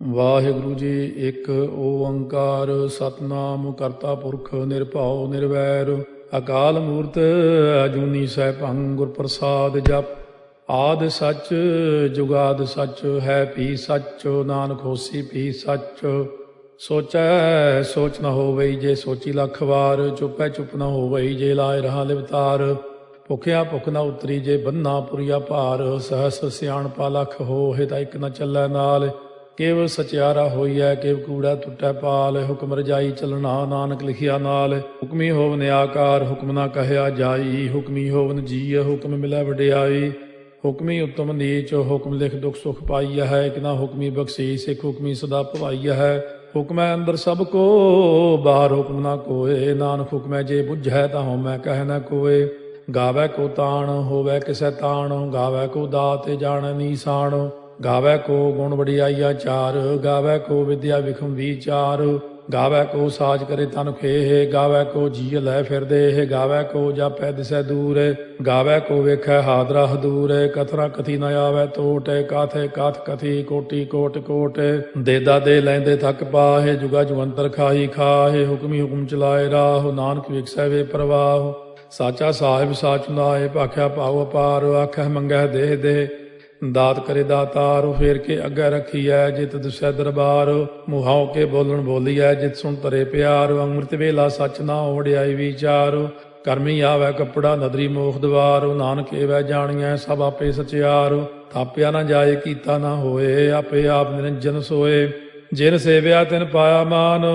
ਵਾਹਿਗੁਰੂ ਜੀ। ਇੱਕ ਓੰਕਾਰ ਸਤਨਾਮ ਕਰਤਾ ਪੁਰਖ ਨਿਰਭਉ ਨਿਰਵੈਰ ਅਕਾਲ ਮੂਰਤ ਅਜੂਨੀ ਸੈਭੰ ਗੁਰ ਪ੍ਰਸਾਦ ਜਪ। ਆਦਿ ਸੱਚ ਜੁਗਾਦਿ ਸੱਚ ਹੈ ਭੀ ਸੱਚ ਨਾਨਕ ਹੋਸੀ ਭੀ ਸੱਚ। ਸੋਚੈ ਸੋਚ ਨ ਹੋਵਈ ਜੇ ਸੋਚੀ ਲੱਖ ਵਾਰ। ਚੁੱਪੈ ਚੁੱਪ ਨ ਹੋਵਈ ਜੇ ਲਾਇ ਰਹਾ ਲਿਵਤਾਰ। ਭੁਖਿਆ ਭੁਖ ਨ ਉਤਰੀ ਜੇ ਬੰਨਾ ਪੁਰੀਆ ਭਾਰ। ਸਹਸ ਸਿਆਣਪਾ ਲਖ ਹੋਹਿ ਤਾਂ ਇੱਕ ਨ ਚੱਲੈ ਨਾਲ। ਕੇਵ ਸਚਿਆਰਾ ਹੋਈਐ ਕੇਵ ਕੂੜਾ ਟੁੱਟੈ ਪਾਲ। ਹੁਕਮ ਰਜਾਈ ਚੱਲਣਾ ਨਾਨਕ ਲਿਖਿਆ ਨਾਲ। ਹੁਕਮੀ ਹੋਵਨ ਆਕਾਰ ਹੁਕਮ ਨਾ ਕਹਿਆ ਜਾਈ। ਹੁਕਮੀ ਹੋਵਨ ਜੀਅ ਹੁਕਮ ਮਿਲੈ ਵਡਿਆਈ। ਹੁਕਮੀ ਉੱਤਮ ਨੀਚ ਹੁਕਮ ਲਿਖ ਦੁਖ ਸੁਖ ਪਾਈਆ ਹੈ। ਇੱਕ ਨਾ ਹੁਕਮੀ ਬਖਸ਼ੀਸ ਇੱਕ ਹੁਕਮੀ ਸਦਾ ਭਵਾਈਆ ਹੈ। ਹੁਕਮੈ ਅੰਦਰ ਸਭ ਕੋ ਬਾਹਰ ਹੁਕਮ ਨਾ ਕੋਏ। ਨਾਨਕ ਹੁਕਮੈ ਜੇ ਬੁਝੈ ਤਾਂ ਹਉਮੈ ਕਹਿ ਨ ਕੋਏ। ਗਾਵੈ ਕੋ ਤਾਣ ਹੋਵੈ ਕਿਸੈ ਤਾਣ। ਗਾਵੈ ਕੋ ਦਾਤ ਜਾਣੈ ਨੀਸਾਨ। ਗਾਵੈ ਕੋ ਗੁਣ ਵਡਿਆਈਆ ਚਾਰ। ਗਾਵੈ ਕੋ ਵਿਦਿਆ ਵਿਖਮ ਵੀਚਾਰ। ਗਾਵੈ ਕੋ ਸਾਜ ਕਰੇ ਤਨ ਖੇਹ। ਗਾਵੈ ਕੋ ਜੀਅ ਲੈ ਫਿਰਦੇ। ਗਾਵੈ ਕੋ ਜਾਪੈ ਦਿਸੈ ਦੂਰ। ਗਾਵੈ ਕੋ ਵੇਖੈ ਹਾਦਰਾ ਹਦੂਰ। ਕਥਨਾ ਕਥੀ ਨ ਆਵੈ ਟੋਟ। ਕਾਥੇ ਕਾਥ ਕਥੀ ਕੋਟੀ ਕੋਟ ਕੋਟ। ਦੇਦਾ ਦੇ ਲੈਂਦੇ ਥੱਕ ਪਾਹੇ। ਜੁਗਾ ਜੁਗੰਤਰ ਖਾਹੀ ਖਾਹੇ। ਹੁਕਮੀ ਹੁਕਮ ਚਲਾਏ ਰਾਹ। ਨਾਨਕ ਵਿਖਸੈ ਵੇ ਪ੍ਰਵਾਹ। ਸਾਚਾ ਸਾਹਿਬ ਸਾਚ ਨਾਏ ਭਾਖਿਆ ਭਾਉ ਅਪਾਰ। ਆਖੈ ਮੰਗੈ ਦੇਹ ਦੇ ਦਾਤ ਕਰੇ ਦਾਤਾਰ। ਫੇਰ ਕੇ ਅੱਗੇ ਰੱਖੀਐ ਜਿਤ ਦਿਸੈ ਦਰਬਾਰ। ਮੁਹਾਉ ਕੇ ਬੋਲਣ ਬੋਲੀਐ ਜਿਤ ਸੁਣ ਤਰੇ ਪਿਆਰ। ਅੰਮ੍ਰਿਤ ਵੇਲਾ ਸੱਚ ਨਾ ਵਡਿਆਈ ਵਿਚਾਰ। ਕਰਮੀ ਆਵੈ ਕੱਪੜਾ ਨਦਰੀ ਮੋਖ ਦਵਾਰ। ਨਾਨਕ ਏਵੈ ਜਾਣੀਐ ਸਭ ਆਪੇ ਸਚਿਆਰ। ਥਾਪਿਆ ਨਾ ਜਾਏ ਕੀਤਾ ਨਾ ਹੋਏ। ਆਪੇ ਆਪ ਨਿਰੰਜਨ ਸੋਏ। ਜਿਨ ਸੇਵਿਆ ਤਿਨ ਪਾਇਆ ਮਾਨ।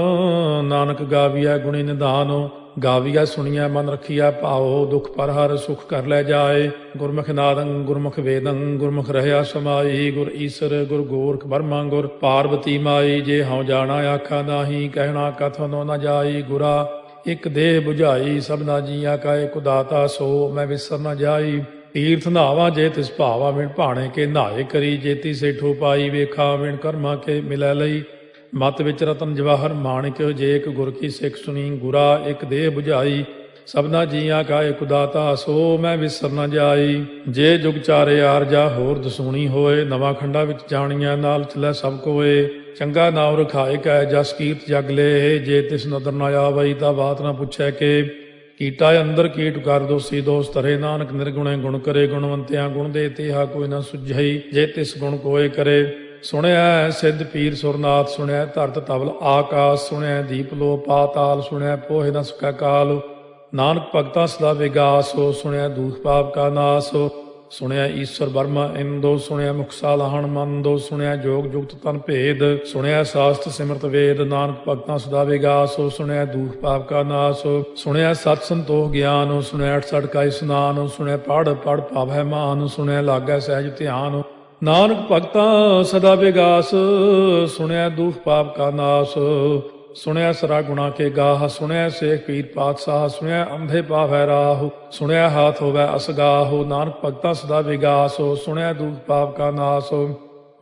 ਨਾਨਕ ਗਾਵੀਐ ਗੁਣੀ ਨਿਧਾਨ। ਗਾਵੀਐ ਸੁਣੀਐ ਮਨ ਰਖੀਐ ਭਾਉ। ਦੁਖ ਪਰ ਹਰ ਸੁਖ ਕਰ ਲੈ ਜਾਏ। ਗੁਰਮੁਖ ਨਾਦੰ ਗੁਰਮੁਖ ਵੇਦੰ ਗੁਰਮੁਖ ਰਹਿਆ ਸਮਾਈ। ਗੁਰ ਈਸਰ ਗੁਰ ਗੋਰਖ ਬਰਮਾ ਗੁਰ ਪਾਰਬਤੀ ਮਾਈ। ਜੇ ਹਉ ਜਾਣਾ ਆਖਾ ਨਾਹੀ ਕਹਿਣਾ ਕਥਨੋ ਨ ਜਾਈ। ਗੁਰਾ ਇੱਕ ਦੇਹ 부ਝਾਈ ਸਭਨਾ ਜੀਆਂ ਕਾ ਇੱਕ ਦਾਤਾ। ਸੋ ਮੈਂ ਵਿਸਰ ਨ ਜਾਈ। ਤੀਰਥ ਨਹਾਵਾ ਜੇ ਤਿਸ ਭਾਵਾ ਵਿਣ ਭਾਣੇ ਕੇ ਨਹਾਏ ਕਰੀ। ਜੇਤੀ ਸੇਠੋ ਪਾਈ ਵੇਖਾ ਵਿਣ ਕਰਮਾ ਕੇ ਮਿਲੈ ਲਈ। ਮਤ ਵਿੱਚ ਰਤਨ ਜਵਾਹਰ ਮਾਣਿਕ ਜੇ ਇੱਕ ਗੁਰ ਕੀ ਸਿੱਖ ਸੁਣੀ। ਗੁਰਾ ਇੱਕ ਦੇਹ 부ਝਾਈ ਸਭਨਾ ਜੀਆਂ ਕਾ ਇੱਕ ਦਾਤਾ। ਸੋ ਮੈਂ ਵਿਸਰ ਨ ਜਾਈ। ਜੇ ਜੁਗ ਚਾਰੇ ਆਰਜਾ ਹੋਰ ਦਸੂਣੀ ਹੋਏ। ਨਵਾਂ ਖੰਡਾ ਵਿੱਚ ਜਾਣੀਆਂ ਨਾਲ ਚਲੈ ਸਭ ਕੋਏ। ਚੰਗਾ ਨਾਉ ਰਖਾਏ ਕੈ ਜਸ ਕੀਰਤ ਜਗ ਲੇ। ਜੇ ਤਿਸ ਨਦਰ ਨ ਆਵਈ ਤਾਂ ਬਾਤ ਨਾ ਪੁੱਛੈ ਕੇ। ਕੀਟਾ ਅੰਦਰ ਕੀਟ ਕਰ ਦੋਸੀ ਦੋਸ ਧਰੇ। ਨਾਨਕ ਨਿਰਗੁਣੇ ਗੁਣ ਕਰੇ। ਗੁਣਵੰਤਿਆਂ ਗੁਣ ਦੇ ਤੇਹਾ ਕੋਈ ਨਾ ਸੁਝਈ। ਜੇ ਤਿਸ ਗੁਣ ਕੋਏ ਕਰੇ। ਸੁਣਿਆ ਸਿੱਧ ਪੀਰ ਸੁਰਨਾਥ। ਸੁਣਿਆ ਧਰਤ ਤਵਲ ਆਕਾਸ। ਸੁਣਿਆ ਦੀਪ ਲੋ ਪਾਤਾਲ। ਸੁਣਿਆ ਪੋਹਿ ਨ ਸਕੈ ਕਾਲ। ਨਾਨਕ ਭਗਤਾਂ ਸਦਾ ਵਿਗਾਸ। ਸੁਣਿਆ ਦੂਖ ਪਾਪ ਕਾ ਨਾਸ। ਸੁਣਿਆ ਈਸ਼ਵਰ ਬਰਮਾ ਇੰਦੋ। ਸੁਣਿਆ ਮੁਖ ਸਾਲਾਹਣ ਮੰਦੋ। ਸੁਣਿਆ ਜੋਗ ਜੁਗਤ ਤਨ ਭੇਦ। ਸੁਣਿਆ ਸਾਸਤ ਸਿਮਰਤ ਵੇਦ। ਨਾਨਕ ਭਗਤਾਂ ਸਦਾ ਵਿਗਾਸ। ਸੁਣਿਆ ਦੂਖ ਪਾਪ ਕਾ ਨਾਸ। ਸੁਣਿਆ ਸਤ ਸੰਤੋਖ ਗਿਆਨ। ਸੁਣਿਆ 68 ਕਾ ਇਸਨਾਨ। ਸੁਣਿਆ ਪੜ ਪੜ ਭਾਵੈ ਮਾਨ। ਸੁਣਿਆ ਲਾਗੈ ਸਹਿਜ ਧਿਆਨ। ਨਾਨਕ ਭਗਤਾਂ ਸਦਾ ਵਿਗਾਸ। ਸੁਣਿਆ ਦੁਖ ਪਾਪ ਕਾ ਨਾਸ। ਸੁਣਿਆ ਸਰਾ ਗੁਣਾ ਕੇ ਗਾਹ। ਸੁਣਿਆ ਸੇਖ ਪੀਰ ਪਾਤਸ਼ਾਹ। ਸੁਣਿਆ ਅੰਧੇ ਪਾਵੈ ਰਾਹ। ਸੁਣਿਆ ਹਾਥ ਹੋਵੈ ਅਸਗਾਹ। ਨਾਨਕ ਭਗਤਾਂ ਸਦਾ ਵਿਗਾਸ। ਸੁਣਿਆ ਦੁਖ ਪਾਪ ਕਾ ਨਾਸ।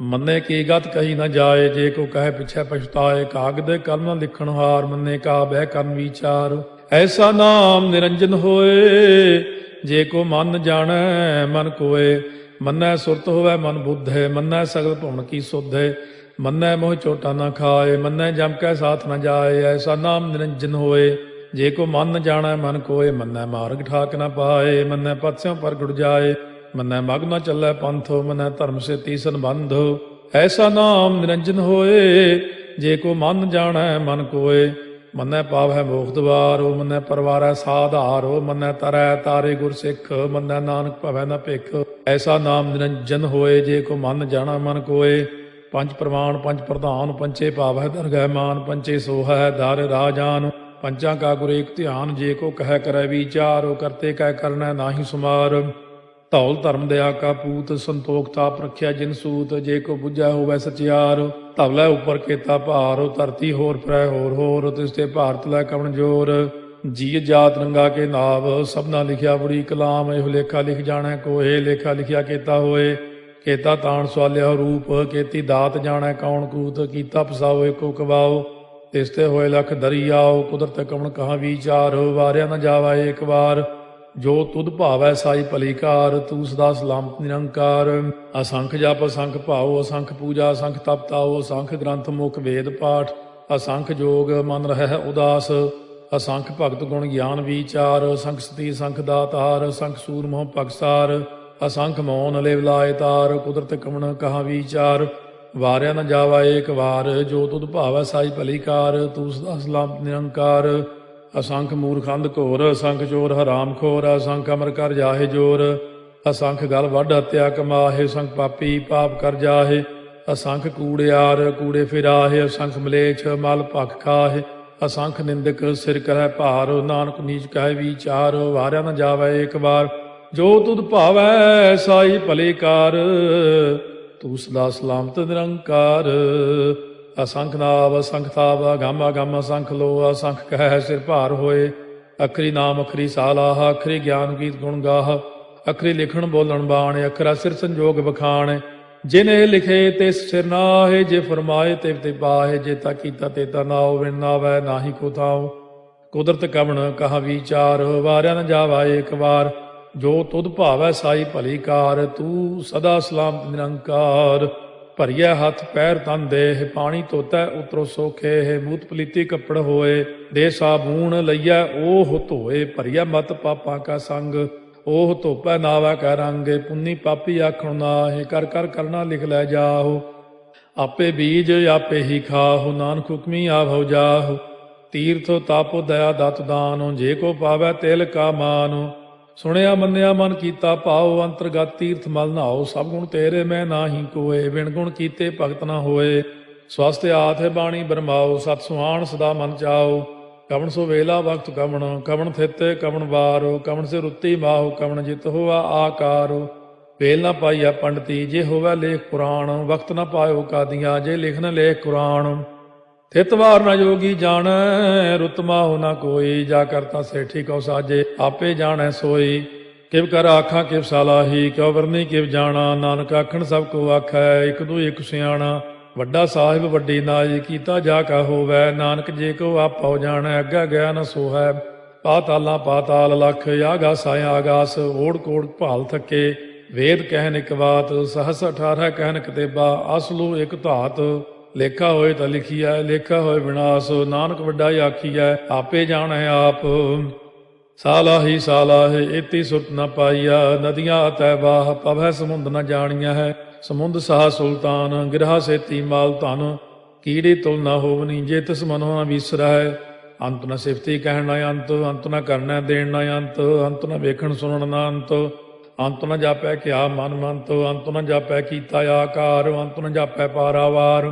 ਮੰਨੇ ਕੀ ਗਤ ਕਹੀ ਨ ਜਾਏ। ਜੇ ਕੋ ਕਹੇ ਪਿਛੈ ਪਛਤਾਏ। ਕਾਗਦ ਕਲਮ ਲਿਖਣ ਹਾਰ। ਮੰਨੇ ਕਾ ਬਹਿ ਕਰਨ ਵਿਚਾਰ। ਐਸਾ ਨਾਮ ਨਿਰੰਜਨ ਹੋਏ। ਜੇ ਕੋ ਮਨ ਜਾਣੈ ਮਨ ਕੋਏ। ਮੰਨੈ ਸੁਰਤ ਹੋਵੈ ਮਨ ਬੁੱਧੇ। ਮੰਨੈ ਸਗਲ ਭੁਵਨ ਕੀ ਸੁਧੇ। ਮੰਨੈ ਮੋਹ ਚੋਟਾ ਨ ਖਾਏ। ਮੰਨੈ ਜਮ ਕੈ ਸਾਥ ਨ ਜਾਏ। ਐਸਾ ਨਾਮ ਨਿਰੰਜਨ ਹੋਏ। ਜੇ ਕੋ ਮਨ ਜਾਣੈ ਮਨ ਕੋਏ। ਮੰਨੈ ਮਾਰਗ ਠਾਕ ਨ ਪਾਏ। ਮੰਨੈ ਪਥਿਓਂ ਪ੍ਰਗਟ ਜਾਏ। ਮੰਨੈ ਮਗ ਨ ਚੱਲੈ ਪੰਥ। ਮੰਨੈ ਧਰਮ ਸੇਤੀ ਸੰਬੰਧ। ਐਸਾ ਨਾਮ ਨਿਰੰਜਨ ਹੋਏ। ਜੇ ਕੋ ਮਨ ਜਾਣੈ ਮਨ ਕੋਏ। ਮੰਨੈ ਪਾਵੈ ਮੋਖ ਦਵਾਰ। ਮੰਨੈ ਪਰਵਾਰੈ ਸਾਧਾਰ। ਮੰਨੈ ਤਰੈ ਤਾਰੇ ਗੁਰ ਸਿੱਖ। ਮੰਨੈ ਨਾਨਕ ਭਵੈ ਨ ਭਿਖ। ਐਸਾ ਨਾਮ ਨਿਰੰਜਨ ਹੋਏ। ਜੇ ਕੋ ਮਨ ਜਾਣਾ ਮਨ ਕੋਏ। ਪੰਜ ਪ੍ਰਮਾਣ ਪੰਜ ਪ੍ਰਧਾਨ। ਪੰਚੇ ਭਾਵੈ ਦਰਗਹਿ ਮਾਨ। ਪੰਚੇ ਸੋਹੈ ਦਰ ਰਾਜਾਨ। ਪੰਚਾਂ ਕਾ ਗੁਰ ਏਕ ਧਿਆਨ। ਜੇ ਕੋ ਕਹਿ ਕਰੈ ਵਿਚਾਰ। ਕਰਤੇ ਕਹਿ ਕਰਨੈ ਨਾਹੀ ਸੁਮਾਰ। ਧੌਲ ਧਰਮ ਦਇਆ ਕਾ ਪੂਤ। ਸੰਤੋਖ ਤਾਪ ਰੱਖਿਆ ਜਿਨ ਸੂਤ। ਜੇ ਕੋ ਬੁੱਝੈ ਹੋਵੈ ਸਚਿਆਰ। ਧਵਲੇ ਉੱਪਰ ਕੇਤਾ ਭਾਰ। ਧਰਤੀ ਹੋਰ ਫਿਰੈ ਹੋਰ ਹੋਰ। ਤਿਸ ਤੇ ਭਾਰਤ ਲੈ ਕਵਣ ਜੋਰ। ਜੀ ਜਾਤ ਰੰਗਾ ਕੇ ਨਾਵ। ਸਭਨਾ ਲਿਖਿਆ ਬੜੀ ਕਲਾਮ। ਇਹੋ ਲੇਖਾ ਲਿਖ ਜਾਣੈ ਕੋਏ। ਲੇਖਾ ਲਿਖਿਆ ਕੇਤਾ ਹੋਏ। ਕੇਤਾ ਤਾਣ ਸਵਾਲਿਆ ਰੂਪ। ਕੇਤੀ ਦਾਤ ਜਾਣੈ ਕੌਣ ਕੂਤ। ਕੀਤਾ ਪਸਾਓ ਏਕੋ ਕਵਾਓ। ਤਿਸ ਤੇ ਹੋਏ ਲਖ ਦਰਿਆਓ। ਕੁਦਰਤ ਕਵਣ ਕਹਾ ਵਿਚਾਰ। ਵਾਰਿਆ ਨ ਜਾਵਾ ਏਕ ਵਾਰ। ਜੋ ਤੁਧ ਭਾਵੈ ਸਾਈ ਭਲੀ ਕਾਰ, ਤੂੰ ਸਦਾ ਸਲਾਮਤ ਨਿਰੰਕਾਰ। ਅਸੰਖ ਜਪ ਅਸੰਖ ਭਾਉ, ਅਸੰਖ ਪੂਜਾ ਅਸੰਖ ਤਪ ਤਾਉ, ਅਸੰਖ ਗ੍ਰੰਥ ਮੁਖ ਵੇਦ ਪਾਠ, ਅਸੰਖ ਜੋਗ ਮਨ ਰਹਿ ਉਦਾਸ। ਅਸੰਖ ਭਗਤ ਗੁਣ ਗਿਆਨ ਵਿਚਾਰ, ਅਸੰਖ ਸਤੀ ਅਸੰਖ ਦਾਤਾਰ, ਅਸੰਖ ਸੂਰ ਮੋਹ ਪਗਸਾਰ। ਅਸੰਖ ਮੌਨ ਲਿਵ ਲਾਇ ਤਾਰ, ਕੁਦਰਤ ਕਮਣ ਕਹਾ ਵਿਚਾਰ। ਵਾਰਿਆ ਨ ਜਾਵਾ ਏਕ ਵਾਰ, ਜੋ ਤੁਧ ਭਾਵੈ ਸਾਈ ਭਲੀ ਕਾਰ, ਤੂੰ ਸਦਾ ਸਲਾਮਤ ਨਿਰੰਕਾਰ। ਅਸੰਖ ਮੂਰਖੰਦ ਘੋਰ, ਅਸੰਖ ਚੋਰ ਹਰਾਮ ਖੋਰ, ਅਸੰਖ ਅਮਰ ਕਰ ਜਾਹੇ ਜੋਰ। ਅਸੰਖ ਗਲ ਵੱਢ ਹੱਤਿਆ ਕਮਾਹੇ, ਅਸੰਖ ਪਾਪੀ ਪਾਪ ਕਰ ਜਾਹੇ। ਅਸੰਖ ਕੂੜਿਆਰ ਕੂੜੇ ਫਿਰਾਹੇ, ਅਸੰਖ ਮਲੇਛ ਮਲ ਭਖ ਖਾਹੇ। ਅਸੰਖ ਨਿੰਦਕ ਸਿਰ ਕਰੈ ਭਾਰ, ਨਾਨਕ ਨੀਚ ਕਹਿ ਵਿਚਾਰ। ਵਾਰਿਆ ਨ ਜਾਵੈ ਏਕ ਵਾਰ, ਜੋ ਤੁਧ ਭਾਵੈ ਸਾਈ ਭਲੀ ਕਾਰ, ਤੂੰ ਸਦਾ ਸਲਾਮਤ ਨਿਰੰਕਾਰ। ਅਸੰਖ ਨਾਵ ਅਸੰਖ ਤਾਵ, ਅਗੰਮ ਅਗੰਮ ਅਸੰਖ ਲੋ, ਅਸੰਖ ਕਹਿ ਸਿਰ ਭਾਰ ਹੋਏ। ਅਖਰੀ ਨਾਮ ਅਖਰੀ ਸਾਲਾਹ, ਅਖਰੀ ਗਿਆਨ ਗੀਤ ਗੁਣ ਗਾਹ। ਅਖਰੀ ਲਿਖਣ ਬੋਲਣ ਬਾਣ, ਅਖਰਾ ਸਿਰ ਸੰਜੋਗ ਬਖਾਣ। ਜਿਨੇ ਲਿਖੇ ਤਿਸ ਸਿਰ ਨਾਹੇ, ਜੇ ਫਰਮਾਏ ਤਿਵ ਤੇ ਪਾਹੇ। ਜੇਤਾ ਕੀਤਾ ਤੇਤਾ ਨਾਉ, ਵਿਣ ਨਾਵੈ ਨਾਹੀ ਕੋ ਥਾਉ। ਕੁਦਰਤ ਕਵਣ ਕਹਾ ਵਿਚਾਰ, ਵਾਰਿਆ ਨ ਜਾਵਾ ਏਕ ਵਾਰ, ਜੋ ਤੁਧ ਭਾਵੈ ਸਾਈ ਭਲੀ ਕਾਰ, ਤੂੰ ਸਦਾ ਸਲਾਮਤ ਨਿਰੰਕਾਰ। ਭਰੀਐ ਹੱਥ ਪੈਰ ਤਨ ਦੇਹ, ਪਾਣੀ ਧੋਤੈ ਉਤਰੋ ਸੋਖੇ। ਮੂਤ ਪਲੀਤੀ ਕੱਪੜ ਹੋਏ, ਦੇ ਸਾਬੂਣ ਲਈਐ ਓਹ ਧੋਏ। ਭਰੀਐ ਮਤ ਪਾਪਾਂ ਕਾ ਸੰਗ, ਓਹ ਧੋਪੈ ਨਾਵੈ ਕੈ ਰੰਗ। ਪੁੰਨੀ ਪਾਪੀ ਆਖਣ ਨਾਹਿ, ਕਰ ਕਰ ਕਰਨਾ ਲਿਖ ਲੈ ਜਾਹੋ। ਆਪੇ ਬੀਜ ਆਪੇ ਹੀ ਖਾਹੋ, ਨਾਨਕ ਹੁਕਮੀ ਆਭਉ ਜਾਹੋ। ਤੀਰਥ ਤਪ ਦਇਆ ਦਤ ਦਾਨੋ, ਜੇ ਕੋ ਪਾਵੈ ਤਿਲ ਕਾ ਮਾਨੋ। ਸੁਣਿਆ ਮੰਨਿਆ ਮਨ ਕੀਤਾ ਭਾਉ, ਅੰਤਰਗਤ ਤੀਰਥ ਮਲ ਨਹਾਓ। ਸਭ ਗੁਣ ਤੇਰੇ ਮੈਂ ਨਾਹੀ ਕੋਏ, ਬਿਨ ਗੁਣ ਕੀਤੇ ਭਗਤ ਨਾ ਹੋਏ। ਸਵਸਤ ਆਥ ਬਾਣੀ ਬਰਮਾਓ, ਸਤ ਸੁਹਾਣ ਸਦਾ ਮਨ ਚਾਓ। ਕਵਣ ਸੋ ਵੇਲਾ ਵਕਤ ਕਵਣ, ਕਵਣ ਥਿਤ ਕਵਣ ਵਾਰੋ। ਕਵਣ ਸੇ ਰੁੱਤੀ ਮਾਹੋ, ਕਵਣ ਜਿਤ ਹੋਵਾ ਆਕਾਰੋ। ਵੇਲ ਨਾ ਪਾਈਆ ਪੰਡਤੀ, ਜੇ ਹੋਵੈ ਲੇਖ ਪੁਰਾਣ। ਵਕਤ ਨਾ ਪਾਇਓ ਕਾਦੀਆਂ, ਜੇ ਲਿਖਨ ਲੇਖ ਕੁਰਾਨ। ਥਿਤ ਵਾਰ ਨਾ ਜੋਗੀ ਜਾਣੈ, ਰੁੱਤ ਮਾਹੁ ਨਾ ਕੋਈ। ਜਾ ਕਰਤਾ ਸੇਠੀ ਕਉ ਸਾਜੇ, ਆਪੇ ਜਾਣੈ ਸੋਈ। ਕਿਵ ਕਰ ਆਖਾਂ ਕਿਵ ਸਾਲਾਹੀ, ਕਿਉ ਵਰਨੀ ਕਿਵ ਜਾਣਾ। ਨਾਨਕ ਆਖਣ ਸਭ ਕੋ ਆਖੈ, ਇਕ ਦੂ ਇਕ ਸਿਆਣਾ। ਵੱਡਾ ਸਾਹਿਬ ਵੱਡੀ ਨਾਈ, ਕੀਤਾ ਜਾ ਕਾ ਹੋਵੈ। ਨਾਨਕ ਜੇ ਕੋ ਆਪਉ ਜਾਣੈ, ਅੱਗਾ ਗਿਆ ਨ ਸੋਹੈ। ਪਾਤਾਲਾਂ ਪਾਤਾਲ ਲਖ, ਆਗਾਸ ਆਗਾਸ। ਓੜ ਕੋੜ ਭਾਲ ਥਕੇ, ਵੇਦ ਕਹਿਨ ਇਕ ਬਾਤ। ਸਹਸ 18 ਕਹਿਨ ਕਤੇਬਾ, ਅਸਲੂ ਇਕ ਧਾਤ। ਲੇਖਾ ਹੋਏ ਤਾਂ ਲਿਖੀਐ, ਲੇਖਾ ਹੋਏ ਵਿਨਾਸ਼। ਨਾਨਕ ਵੱਡਾ ਆਖੀਐ, ਆਪੇ ਜਾਣੈ ਆਪ। ਸਾਲਾਹੀ ਸਾਲਾਹੇ, ਏਤੀ ਸੁਰਤ ਨ ਪਾਈਆ। ਨਦੀਆਂ ਅਤੈ ਬਾਹ, ਪਵੈ ਸਮੁੰਦ ਨ ਜਾਣੀਆ ਹੈ। ਸਮੁੰਦ ਸਾਹ ਸੁਲਤਾਨ, ਗਿਰਹਾ ਸੇਤੀ ਮਾਲ ਧਨ। ਕੀੜੀ ਤੁਲ ਨ ਹੋਵਨੀ, ਜੇ ਤਿਸ ਮਨੋ ਨ ਵਿਸਰੈ। ਅੰਤ ਨ ਸਿਫਤੀ ਕਹਿਣ ਨ ਅੰਤ, ਅੰਤ ਨ ਕਰਨੈ ਦੇਣ ਨ ਅੰਤ। ਅੰਤ ਨ ਵੇਖਣ ਸੁਣਨ ਨ ਅੰਤ, ਅੰਤ ਨ ਜਾਪੈ ਕਿਆ ਮਨ ਮੰਤ। ਅੰਤ ਨ ਜਾਪੈ ਕੀਤਾ ਆਕਾਰ, ਅੰਤ ਨ ਜਾਪੈ ਪਾਰਾਵਾਰ।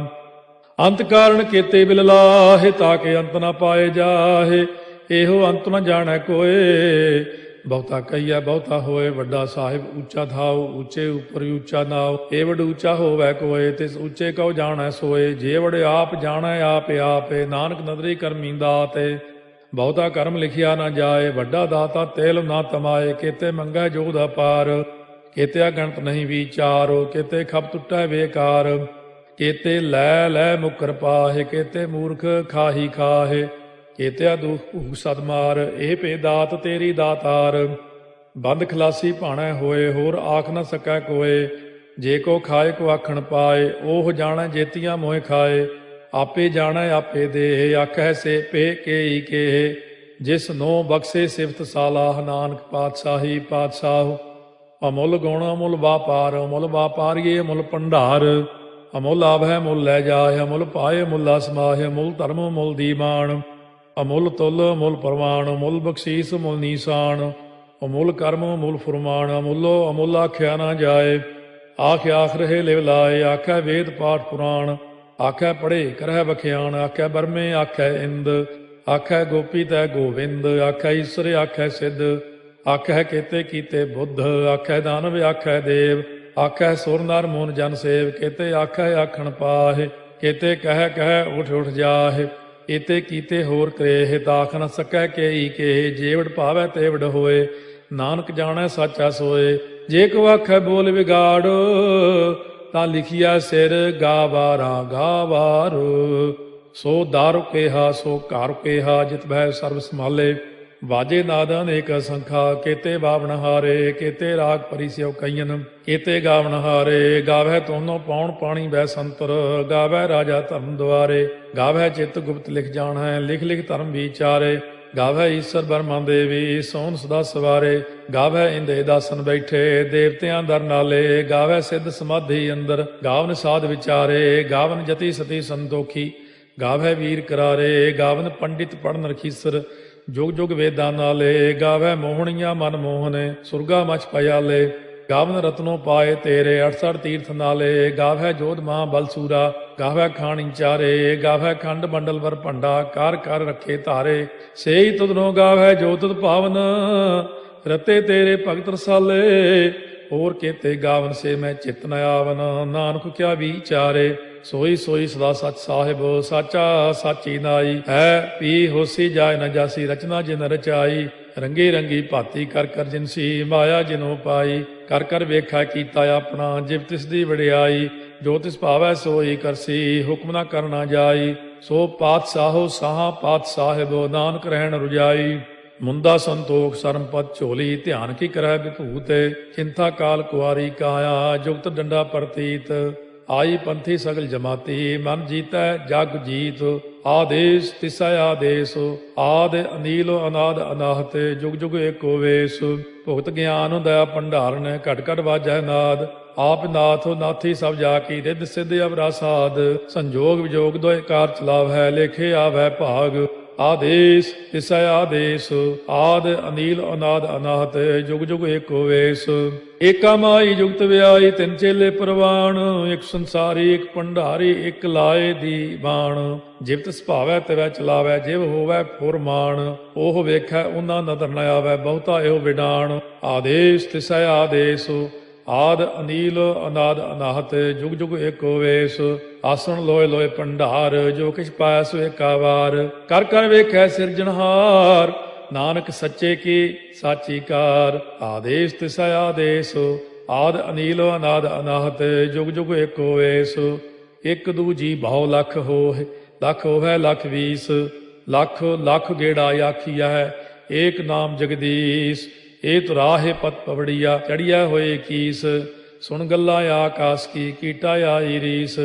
ਅੰਤ ਕਾਰਨ ਕੇਤੇ ਬਿਲ ਲਾਹੇ, ਤਾਕੇ ਅੰਤ ਨ ਪਾਏ ਜਾਹੇ। ਇਹੋ ਅੰਤ ਨ ਜਾਣੈ ਕੋਏ, ਬਹੁਤਾ ਕਹੀਐ ਬਹੁਤਾ ਹੋਏ। ਵੱਡਾ ਸਾਹਿਬ ਉੱਚਾ ਥਾਉ, ਉੱਚੇ ਉੱਪਰ ਉੱਚਾ ਨਾਉ। ਏ ਵਡ ਉੱਚਾ ਹੋਵੈ ਕੋਏ, ਤਿਸ ਉੱਚੇ ਕਉ ਜਾਣੈ ਸੋਏ। ਜੇ ਵਡ ਆਪ ਜਾਣੈ ਆਪੇ ਆਪੇ, ਨਾਨਕ ਨਦਰੀ ਕਰਮੀ ਦਾਤੇ। ਬਹੁਤਾ ਕਰਮ ਲਿਖਿਆ ਨਾ ਜਾਏ, ਵੱਡਾ ਦਾਤਾ ਤੇਲ ਨਾ ਤਮਾਏ। ਕੇਤੇ ਮੰਗੈ ਜੋਗ ਅਪਾਰ, ਕੇਤੇ ਅਗਣਤ ਨਹੀਂ ਵਿਚਾਰੋ। ਕੇਤੇ ਖਪ ਟੁੱਟੈ ਬੇਕਾਰ, ਕੇਤੇ ਲੈ ਲੈ ਮੁਕਰ ਪਾਹੇ। ਕੇਤੇ ਮੂਰਖ ਖਾਹੀ ਖਾਹੇ, ਕੇਤਿਆ ਦੁਖ ਭੂਖ ਸਦ ਮਾਰ। ਇਹ ਭੇ ਦਾਤ ਤੇਰੀ ਦਾਤਾਰ, ਬੰਦ ਖਲਾਸੀ ਭਾਣੈ ਹੋਏ। ਹੋਰ ਆਖ ਨ ਸਕੈ ਕੋਏ, ਜੇ ਕੋ ਖਾਏ ਕੋ ਆਖਣ ਪਾਏ। ਉਹ ਜਾਣੈ ਜੇਤੀਆਂ ਮੋਹਿ ਖਾਏ, ਆਪੇ ਜਾਣੈ ਆਪੇ ਦੇ। ਆਖੈ ਸੇ ਪੇ ਕੇਈ ਕੇ, ਜਿਸ ਨੋ ਬਖਸ਼ੇ ਸਿਫਤ ਸਾਲਾਹ। ਨਾਨਕ ਪਾਤਸ਼ਾਹੀ ਪਾਤਸ਼ਾਹ, ਅਮੁੱਲ ਗੁਣ ਅਮੁੱਲ ਵਾਪਾਰ। ਅਮੁੱਲ ਵਾਪਾਰੀਏ ਅਮੁੱਲ ਭੰਡਾਰ, ਅਮੁੱਲ ਆਭੈ ਮੁੱਲ ਲੈ ਜਾਏ। ਅਮੁੱਲ ਪਾਏ ਮੁੱਲਾ ਸਮਾਹੇ, ਅਮੁੱਲ ਧਰਮ ਮੁੱਲ ਦੀਮਾਨ। ਅਮੁੱਲ ਤੁਲ ਅਮੁੱਲ ਪ੍ਰਵਾਨ, ਅਮੁੱਲ ਬਖਸ਼ੀਸ ਅਮੁੱਲ ਨੀਸਾਨ। ਅਮੁੱਲ ਕਰਮ ਅਮੁੱਲ ਫੁਰਮਾਨ, ਅਮੁੱਲੋ ਅਮੁੱਲ ਆਖਿਆ ਨਾ ਜਾਏ। ਆਖ ਆਖ ਰਹੇ ਲਿਵ ਲਾਏ, ਆਖੈ ਵੇਦ ਪਾਠ ਪੁਰਾਣ। ਆਖੈ ਪੜ੍ਹੇ ਕਰਹਿ ਬਖਿਆਣ, ਆਖੈ ਬਰਮੇ ਆਖੈ ਇੰਦ। ਆਖੈ ਗੋਪੀ ਤੈ ਗੋਵਿੰਦ, ਆਖੈ ਈਸਰ ਆਖੈ ਸਿੱਧ। ਆਖੈ ਕੇਤੇ ਕੀਤੇ ਬੁੱਧ, ਆਖੈ ਦਾਨਵ ਆਖੈ ਦੇਵ। ਆਖੈ ਸੁਰ ਨਰ ਮੂਨ ਜਨ ਸੇਵ, ਕੇਤੇ ਆਖੈ ਆਖਣ ਪਾਹੇ। ਕੇਤੇ ਕਹਿ ਕਹਿ ਉਠ ਉਠ ਜਾਹੇ, ਏਤੇ ਕੀਤੇ ਹੋਰ ਕਰੇਹ। ਤਾਖ ਨ ਸਕੈ ਕੇਈ ਕੇ, ਜੇਵੜ ਭਾਵੈ ਤੇਵੜ ਹੋਏ। ਨਾਨਕ ਜਾਣੈ ਸਾਚਾ ਸੋਏ, ਜੇ ਕੋ ਆਖੈ ਬੋਲ ਵਿਗਾੜ। ਤਾਂ ਲਿਖਿਆ ਸਿਰ ਗਾਵਾਰਾ ਗਾਵਾਰ। ਸੋ ਦਾਰੂ ਕੇਹਾ ਸੋ ਘਰ ਕੇਹਾ, ਜਿਤ ਭੈ ਸਰਬ ਸੰਭਾਲੇ। ਵਾਜੇ ਨਾਦ ਅਨੇਕ ਸੰਖਾ ਕੇਤੇ ਬਾਵਨ ਹਾਰੇ ਕੇਤੇ ਰਾਗ ਪਰਿਸਿਓ ਕਈਨ ਕੇਤੇ ਗਾਵਨ ਹਾਰੇ ਗਾਵੈ ਤੋਨੋ ਪੌਣ ਪਾਣੀ ਬੈ ਸੰਤਰ ਗਾਵੈ ਰਾਜਾ ਧਰਮ ਦੁਆਰੇ ਗਾਵੈ ਚਿਤ ਗੁਪਤ ਲਿਖ ਜਾਣੈ ਲਿਖ ਲਿਖ ਧਰਮ ਵਿਚਾਰੇ ਗਾਵੈ ਈਸ਼ਰ ਬਰਮਾ ਦੇਵੀ ਸੋਨ ਸਦਾ ਸਵਾਰੇ ਗਾਵੈ ਇੰਦੇ ਦਾਸਨ ਬੈਠੇ ਦੇਵਤਿਆਂ ਦਰ ਨਾਲੇ ਗਾਵੈ ਸਿੱਧ ਸਮਾਧੀ ਅੰਦਰ ਗਾਵਨ ਸਾਧ ਵਿਚਾਰੇ ਗਾਵਨ ਜਤੀ ਸਤੀ ਸੰਤੋਖੀ ਗਾਵੈ ਵੀਰ ਕਰਾਰੇ ਗਾਵਨ ਪੰਡਿਤ ਪੜਨ ਰਖੀਸਰ ਜੁਗ ਜੁਗ ਵੇਦਾਂ ਨਾਲੇ ਗਾਵੈ ਮੋਹਣੀਆਂ ਮਨ ਮੋਹਨੇ ਸੁਰਗਾ ਮਚ ਪਿਆਲੇ ਗਾਵਨ ਰਤਨੋ ਪਾਏ ਤੇਰੇ 68 ਤੀਰਥ ਨਾਲੇ ਗਾਵੈ ਜੋਧ ਮਹਾ ਬਲਸੂਰਾ ਗਾਵੈ ਖਾਣੀ ਚਾਰੇ ਗਾਵੈ ਖੰਡ ਮੰਡਲ ਵਰ ਭੰਡਾ ਕਰ ਕਰ ਰੱਖੇ ਧਾਰੇ ਸੇਈ ਤੁਧਨੋ ਗਾਵੈ ਜੋ ਤੁਧ ਭਾਵਨ ਰਤੇ ਤੇਰੇ ਭਗਤ ਰਸਾਲੇ ਹੋਰ ਕੇਤੇ ਗਾਵਨ ਸੇ ਮੈਂ ਚਿਤ ਨ ਆਵਨ ਨਾਨਕ ਕਿਆ ਵਿਚਾਰੇ ਸੋਈ ਸੋਈ ਸਦਾ ਸਚ ਸਾਹਿਬ ਸਾਚਾ ਸਾਚੀ ਨਾਈ ਹੈ ਪੀ ਹੋਸੀ ਜਾਏ ਨ ਜਾਸੀ ਰਚਨਾ ਜਿਨ ਰਚਾਈ ਰੰਗੀ ਰੰਗੀ ਭਾਤੀ ਕਰ ਕਰ ਜਿਨਸੀ ਮਾਇਆ ਜਿਨੋ ਪਾਈ ਕਰ ਕਰ ਵੇਖਾ ਕੀਤਾ ਆਪਣਾ ਜਿਵ ਤਿਸ ਦੀ ਵਡਿਆਈ ਜੋ ਤਿਸ ਭਾਵੈ ਸੋਈ ਕਰਸੀ ਹੁਕਮ ਨਾ ਕਰਨਾ ਜਾਈ ਸੋ ਪਾਤਸ਼ਾਹੋ ਸਾਹਾ ਪਾਤ ਸਾਹਿਬ ਨਾਨਕ ਰਹਿਣ ਰੁਜਾਈ ਮੁੰਦਾ ਸੰਤੋਖ ਸਰਮਪਦ ਝੋਲੀ ਧਿਆਨ ਕੀ ਕਰੈ ਵਿਭੂਤ ਚਿੰਤਾ ਕਾਲ ਕੁਆਰੀ ਕਾਇਆ ਜੁਗਤ ਡੰਡਾ ਪ੍ਰਤੀਤ ਆਈ ਪੰਥੀ ਸਗਲ ਜਮਾਤੀ ਮਨ ਜੀਤੈ ਜਗ ਜੀਤ ਆਦੇਸ਼ ਤਿਸੈ ਆਦੇਸ਼ ਆਦ ਅਨੀਲ ਅਨਾਦ ਅਨਾਹਤ ਜੁਗ ਜੁਗ ਏਕੋ ਵੇਸ ਭੁਗਤ ਗਿਆਨ ਦਇਆ ਭੰਡਾਰਨ ਘਟ ਘਟ ਵਾਜੈ ਨਾਦ ਆਪ ਨਾਥ ਨਾਥੀ ਸਭ ਜਾ ਕੀ ਰਿੱਧ ਸਿੱਧ ਅਵਰਾ ਸਾਧ ਸੰਜੋਗ ਵਿਜੋਗ ਦੋਇ ਕਾਰ ਚਲਾਵ ਹੈ ਲੇਖੇ ਆਵੈ ਭਾਗ ਆਦੇਸ਼ ਤਿਸੈ ਆਦੇਸ਼ ਆਦ ਅਨੀਲ ਅਨਾਦ ਅਨਾਹਤ ਜੁਗ ਜੁਗ ਏਕੋ ਵੇਸ ਏਕਾ ਮਾਈ ਜੁਗਤ ਵਿਆਈ ਤਿੰਨ ਚੇਲੇ ਪ੍ਰਵਾਨ ਇੱਕ ਸੰਸਾਰੀ ਇੱਕ ਭੰਡਾਰੀ ਇੱਕ ਲਾਏ ਦੀ ਬਾਣ ਜਿਵ ਤਿਸ ਭਾਵੈ ਤਿਵੈ ਚਲਾਵੈ ਜਿਵ ਹੋਵੈ ਫੁਰਮਾਨ ਉਹ ਵੇਖੈ ਉਹਨਾਂ ਨਦਰ ਨ ਆਵੈ ਬਹੁਤਾ ਇਹੋ ਵਿਡਾਣ ਆਦੇਸ਼ ਤਿਸੈ ਆਦੇਸ਼ ਆਦ ਅਨੀਲ ਅਨਾਦ ਅਨਾਹਤ ਜੁਗ ਜੁਗ ਏਕੋ ਵੇਸ ਆਸਣ ਲੋਏ ਲੋਏ ਭੰਡਾਰ ਜੋ ਕਿਛ ਪਾਇਆ ਸੋ ਏਕਾ ਵਾਰ ਕਰ ਕਰ ਵੇਖੈ ਸਿਰਜਣਹਾਰ ਨਾਨਕ ਸੱਚੇ ਕੀ ਸਾਚੀ ਕਾਰ ਆਦੇਸ਼ ਤਿਸੈ ਆਦੇਸ਼ ਆਦ ਅਨੀਲ ਅਨਾਦ ਅਨਾਹਤ ਜੁਗ ਜੁਗ ਏਕੋ ਵੇਸ ਇੱਕ ਦੂਜੀ ਬਹੁ ਲੱਖ ਹੋਏ ਲੱਖ ਹੋਵੇ ਲੱਖ 20 ਲੱਖ ਲੱਖ ਗੇੜਾ ਆਖੀਆ ਹੈ ਏਕ ਨਾਮ ਜਗਦੀਸ਼ ਇਹ ਤੁਰਾਹੇ ਪਤ ਪਵੜੀਆ ਚੜੀਆ ਹੋਏ ਕੀਸ ਸੁਣ ਗੱਲਾਂ ਆਕਾਸ ਕੀ ਕੀਟਾ ਆਈ ਰੀਸ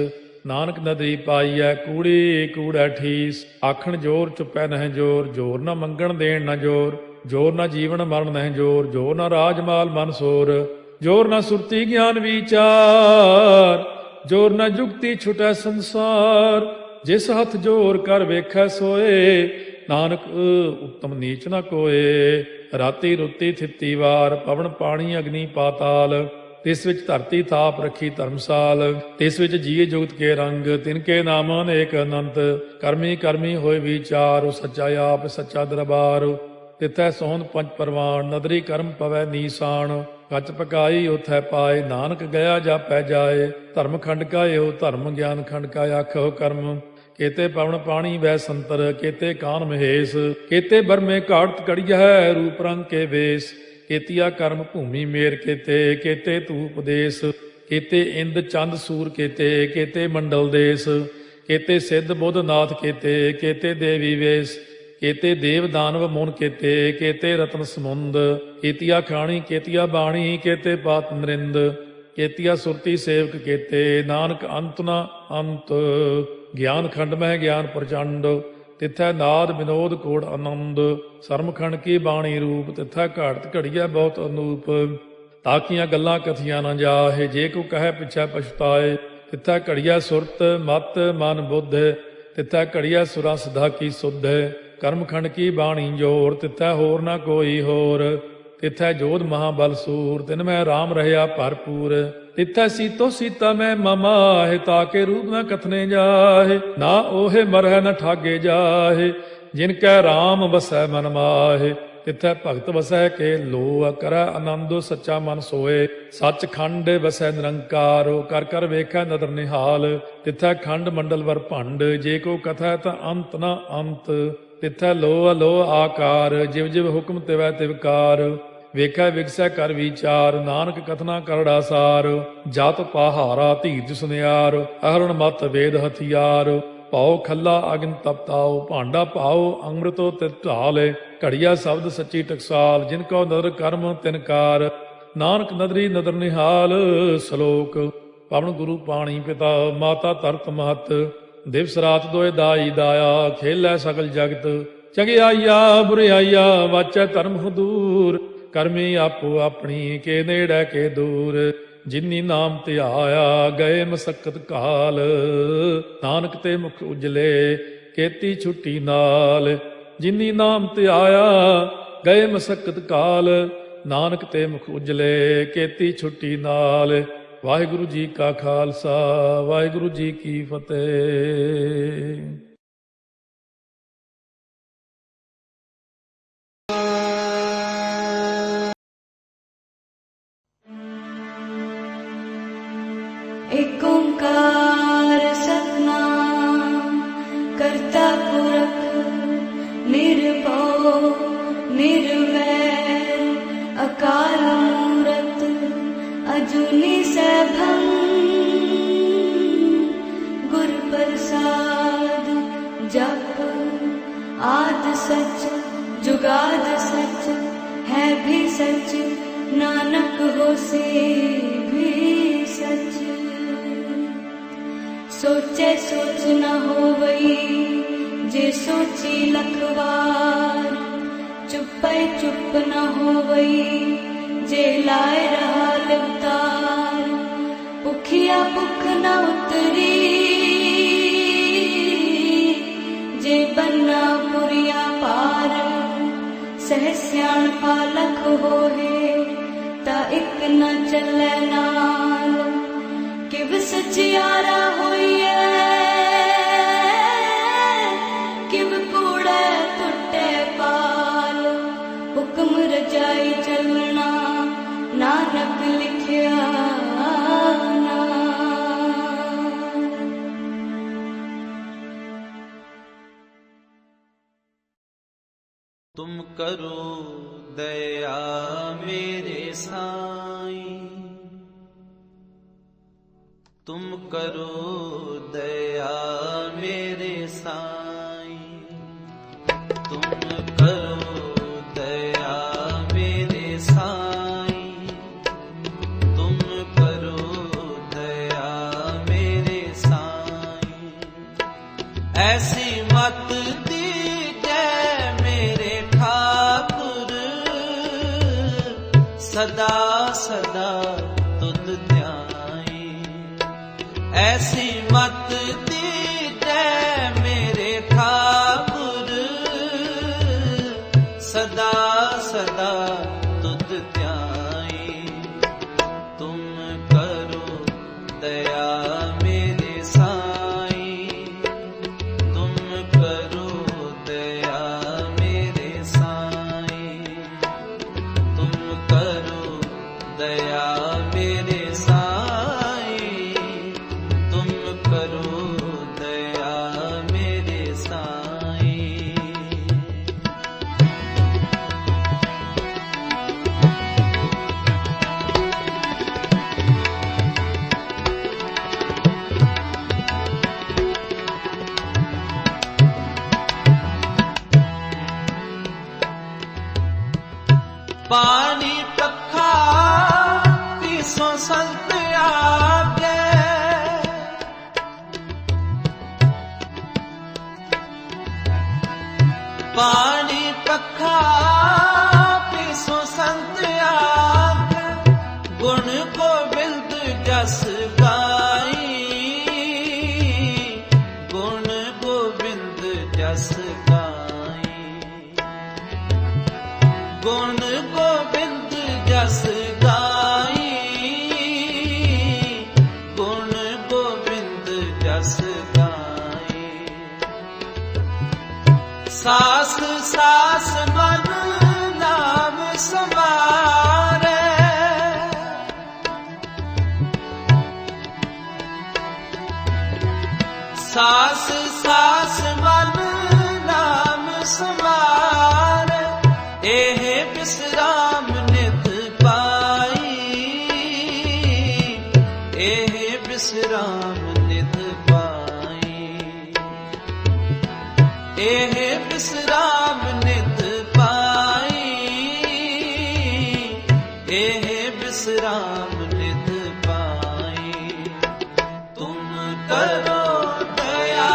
ਨਾਨਕ ਨਦਰੀ ਪਾਈਐ ਕੂੜੀ ਕੂੜਾ ਠੀਸ ਆਖਣ ਜੋਰ ਚੁੱਪੈ ਨਹਿ ਜੋਰ ਜੋਰ ਨਾ ਮੰਗਣ ਦੇਣ ਨਾ ਜੋਰ ਜੋਰ ਨਾ ਜੀਵਨ ਮਰਨ ਨਹਿ ਜੋਰ ਜੋਰ ਨਾ ਰਾਜਮਾਲ ਮਨ ਸੋਰ ਜੋਰ ਨਾ ਸੁਰਤੀ ਗਿਆਨ ਵਿਚਾਰ ਜੋਰ ਨਾ ਜੁਗਤੀ ਛੁਟੈ ਸੰਸਾਰ ਜਿਸ ਹੱਥ ਜੋਰ ਕਰ ਵੇਖੈ ਸੋਏ ਨਾਨਕ ਉਤਮ ਨੀਚ ਨਾ ਕੋਏ ਰਾਤੀ ਰੁੱਤੀ ਥਿੱਤੀ ਵਾਰ ਪਵਨ ਪਾਣੀ ਅਗਨੀ ਪਾਤਾਲ ਤਿਸ ਵਿੱਚ ਧਰਤੀ ਥਾਪ ਰੱਖੀ ਧਰਮਸਾਲ ਤਿਸ ਵਿੱਚ ਜੀਏ ਜੁਗਤ ਕੇ ਰੰਗ ਤਿਨ ਕੇ ਨਾਮ ਅਨੇਕ ਅਨੰਤ ਕਰਮੀ ਕਰਮੀ ਹੋਏ ਵਿਚਾਰ ਸੱਚਾ ਆਪ ਸੱਚਾ ਦਰਬਾਰ ਤਿਥੈ ਸੋਹਣ ਪੰਜ ਪਰਵਾਨ ਨਦਰੀ ਕਰਮ ਪਵੈ ਨੀਸਾਨ ਕੱਚ ਪਕਾਈ ਉਥੈ ਪਾਏ ਨਾਨਕ ਗਿਆ ਜਾਪੈ ਜਾਏ ਧਰਮ ਖੰਡ ਕਾ ਇਹੋ ਧਰਮ ਗਿਆਨ ਖੰਡ ਕਾ ਆਖੋ ਕਰਮ ਕੇਤੇ ਪਵਨ ਪਾਣੀ ਵੈ ਸੰਤਰ ਕੇਤੇ ਕਾਨ ਮਹੇਸ਼ ਕੇਤੇ ਬਰਮੇ ਘਾੜਤ ਕੜੀਐ ਰੂਪ ਰੰਗ ਕੇ ਵੇਸ ਕੇਤੀਆ ਕਰਮ ਭੂਮੀ ਮੇਰ ਕੇਤੇ ਕੇਤੇ ਤੂ ਉਪਦੇਸ਼ ਕੇਤੇ ਇੰਦ ਚੰਦ ਸੂਰ ਕੇਤੇ ਕੇਤੇ ਮੰਡਲ ਦੇਸ ਕੇਤੇ ਸਿੱਧ ਬੁੱਧ ਨਾਥ ਕੇਤੇ ਕੇਤੇ ਦੇਵੀ ਵੇਸ ਕੇਤੇ ਦੇਵ ਦਾਨਵ ਮੋਨ ਕੇਤੇ ਕੇਤੇ ਰਤਨ ਸਮੁੰਦ ਕੇਤੀਆ ਖਾਣੀ ਕੇਤੀਆ ਬਾਣੀ ਕੇਤੇ ਪਾਤ ਨਰਿੰਦ ਕੇਤੀਆ ਸੁਰਤੀ ਸੇਵਕ ਕੇਤੇ ਨਾਨਕ ਅੰਤ ਨਾ ਅੰਤ ਗਿਆਨ ਖੰਡ ਮਹਿ ਗਿਆਨ ਪ੍ਰਚੰਡ ਤਿੱਥੈ ਨਾਦ ਵਿਨੋਦ ਕੋੜ ਆਨੰਦ ਸਰਮਖੰਡ ਕੀ ਬਾਣੀ ਰੂਪ ਤਿੱਥੈ ਘਾੜਤ ਘੜੀਐ ਬਹੁਤ ਅਨੂਪ ਤਾਕੀਆਂ ਗੱਲਾਂ ਕਥੀਆਂ ਨਾ ਜਾਹੇ ਜੇ ਕੋ ਕਹੈ ਪਿਛੈ ਪਛਤਾਏ ਤਿੱਥੈ ਘੜੀਐ ਸੁਰਤ ਮਤ ਮਨ ਬੁੱਧ ਤਿੱਥੈ ਘੜੀਐ ਸੁਰਾ ਸਦਾ ਕੀ ਸੁਧ ਕਰਮਖੰਡ ਕੀ ਬਾਣੀ ਜੋਰ ਤਿੱਥੈ ਹੋਰ ਨਾ ਕੋਈ ਹੋਰ ਤਿੱਥੈ ਜੋਧ ਮਹਾਬਲ ਸੂਰ ਤਿਨ ਮੈਂ ਰਾਮ ਰਹਿਆ ਭਰਪੂਰ ਤਿੱਥੈ ਸੀਤੋ ਸੀਤਾ ਮੈਂ ਮਮਾਹਿ ਤਾਕੇ ਰੂਪ ਨਾ ਕਥਨੇ ਜਾਹੇ ਨਾ ਓਹੇ ਮਰਹਿ ਨ ਠਾਗੇ ਜਾਹੇ ਜਿਨ ਕੈ ਰਾਮ ਵਸੈ ਮਨ ਮਾਹੇ ਤਿੱਥੈ ਭਗਤ ਵਸੈ ਕੇ ਲੋ ਕਰੈ ਆਨੰਦੋ ਸੱਚਾ ਮਨ ਸੋਏ ਸੱਚ ਖੰਡ ਵਸੈ ਨਿਰੰਕਾਰ ਕਰ ਕਰ ਵੇਖੈ ਨਦਰ ਨਿਹਾਲ ਤਿੱਥੈ ਖੰਡ ਮੰਡਲ ਵਰ ਭੰਡ ਜੇ ਕੋ ਕਥੈ ਤਾਂ ਅੰਤ ਨਾ ਅੰਤ ਤਿੱਥੈ ਲੋ ਅਲੋ ਆਕਾਰ ਜਿਵ ਜਿਵ ਹੁਕਮ ਤਿਵੈ ਤਿਵਕਾਰ ਵੇਖੈ ਵਿਗਸੈ ਕਰ ਵਿਚਾਰ ਨਾਨਕ ਕਥਨਾ ਕਰੜਾ ਸਾਰ ਜਤ ਪਹਾਰਾ ਧੀਰਜ ਸੁਨਿਆਰ ਅਹਰਣ ਮਤ ਵੇਦ ਹਥਿਆਰ पाओ खल्ला अग्न तपताओ, भांडा पाओ अमृतो तित ढाल। घड़िया शब्द सच्ची टकसाल, जिनको नदर कर्म तिनकार। नानक नदरी नदर निहाल। सलोक पवन गुरु पाणी पिता, माता तरत महत। दिवस रात दोए दाई दाया, खेलै सकल जगत। चंगियाइया बुरियाइया, वाचै धर्म दूर। करमी आपो अपनी, के नेड़े के दूर। जिनी नाम ध्याया, गए मसक्कत काल। नानक ते मुख उजले, केती छुट्टी नाल। जिनी नाम ध्याया, गए मसक्कत काल। नानक ते मुख उजले, केती छुट्टी नाल। वाहिगुरु जी का खालसा, वाहिगुरु जी की फतेह। एक ओंकार सतनाम करता पुरख, निर्भव निर्वैर अकाल मूरत अजूनी सैभं। गुर प्रसाद जप आद सच जुगाद सच, है भी सच नानक होसे भी सच। सोचे सोच न होवई, जे सोची लखवार। चुपै चुप न होवई, जे लाए रहा लिवतार। भुखिया भुख न उतरी, जे बन्ना पुरिया पार। सह सियाणपा लख होए, ता इक न चलै नाल। किव सचियारा होइए, किव कूड़े टुटे पाल। हुक्म रजाई चलना, नानक लिखिया नाल। तुम करो दया मेरे साईं, तुम करो दया मेरे साईं। तुम करो दया मेरे साईं, तुम करो दया मेरे साईं। ऐसी मत दीजै मेरे ठाकुर, सदा सदा तुध ध्याई। ऐसी मत दीजै मेरे ठाकुर, सदा सदा तुध ध्याई। तुम करो दया मेरे साईं, तुम करो दया मेरे साईं। तुम करो दया मेरे साईं, तुम करो दया मेरे साईं। पानी पखा पीसो संत आगे, पानी पखा पीसो संत आगे। गुण गोबिंद जस गाई, गुण गोबिंद जस गाई। गुण गोबिंद जस गाई, गुण गोबिंद जस गाई। सास सास मन नाम समारे, सास सास मन नाम समारे। एह विश्राम नित पाई, एह विश्राम नित पाई। एह विश्राम नित पाई, एह विश्राम नित पाई। तुम करो दया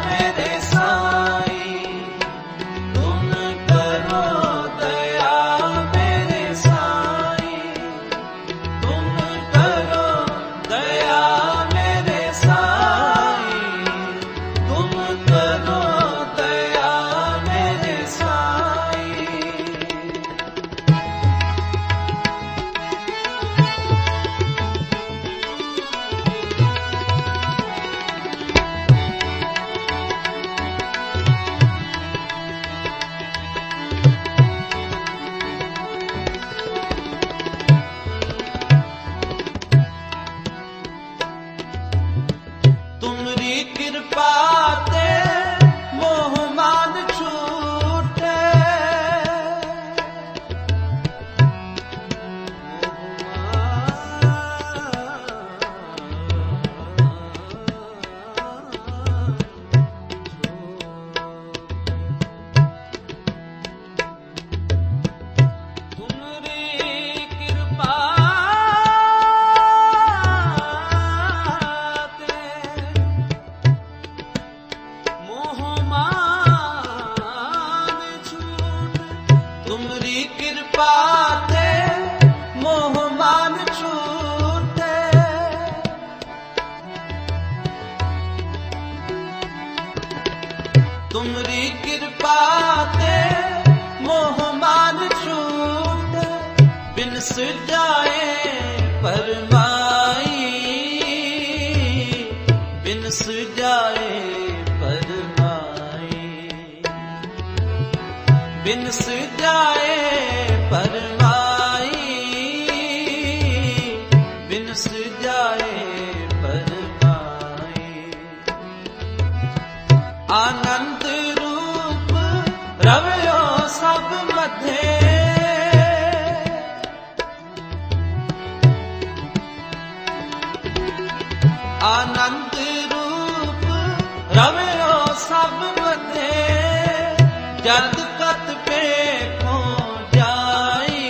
मेरे साईं, तुम करो दया मेरे साईं, तुम करो दया मेरे साईं, तुम करो दया मेरे साईं। तुमरी कृपा ते मोह मान छूटे, तुमरी कृपा मोह मान छूट, तुमरी कृपा ते मोह मान छूटे। तुमरी कृपा ते मोह मान छूटे, बिन सुजाए परमाई, बिन सुजाए परमाई, बिन सुजाए परमाई, बिन सुजाए परमाई। आनंद रूप रवयो सब मध्य, आनंद रूप रवयो सब मध्य, जत कत पेखों जाई,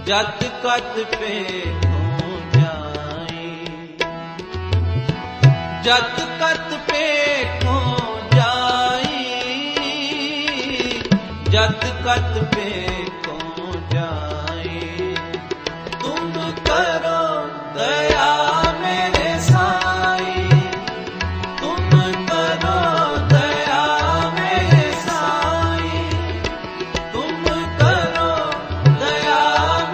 जत कत पेखों जाई, जत कत पेखों जाई, जत कत पेखों जाई। तुम करो दया मेरे साईं, तुम करो दया मेरे साईं, तुम करो दया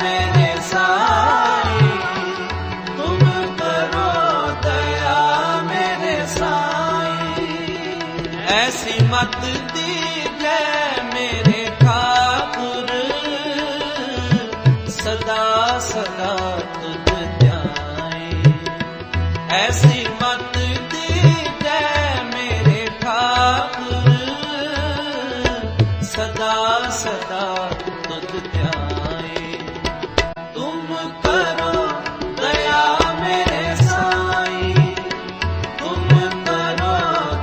मेरे साईं, तुम करो दया मेरे साईं। ऐसी मत दीजिए मेरे ठाकुर, सदा सदा तुझ ध्याई। ऐसी मत दीजिए मेरे ठाकुर, सदा सदा तुझ ध्याई। तुम करो दया मेरे साईं, तुम करो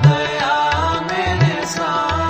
दया मेरे साईं।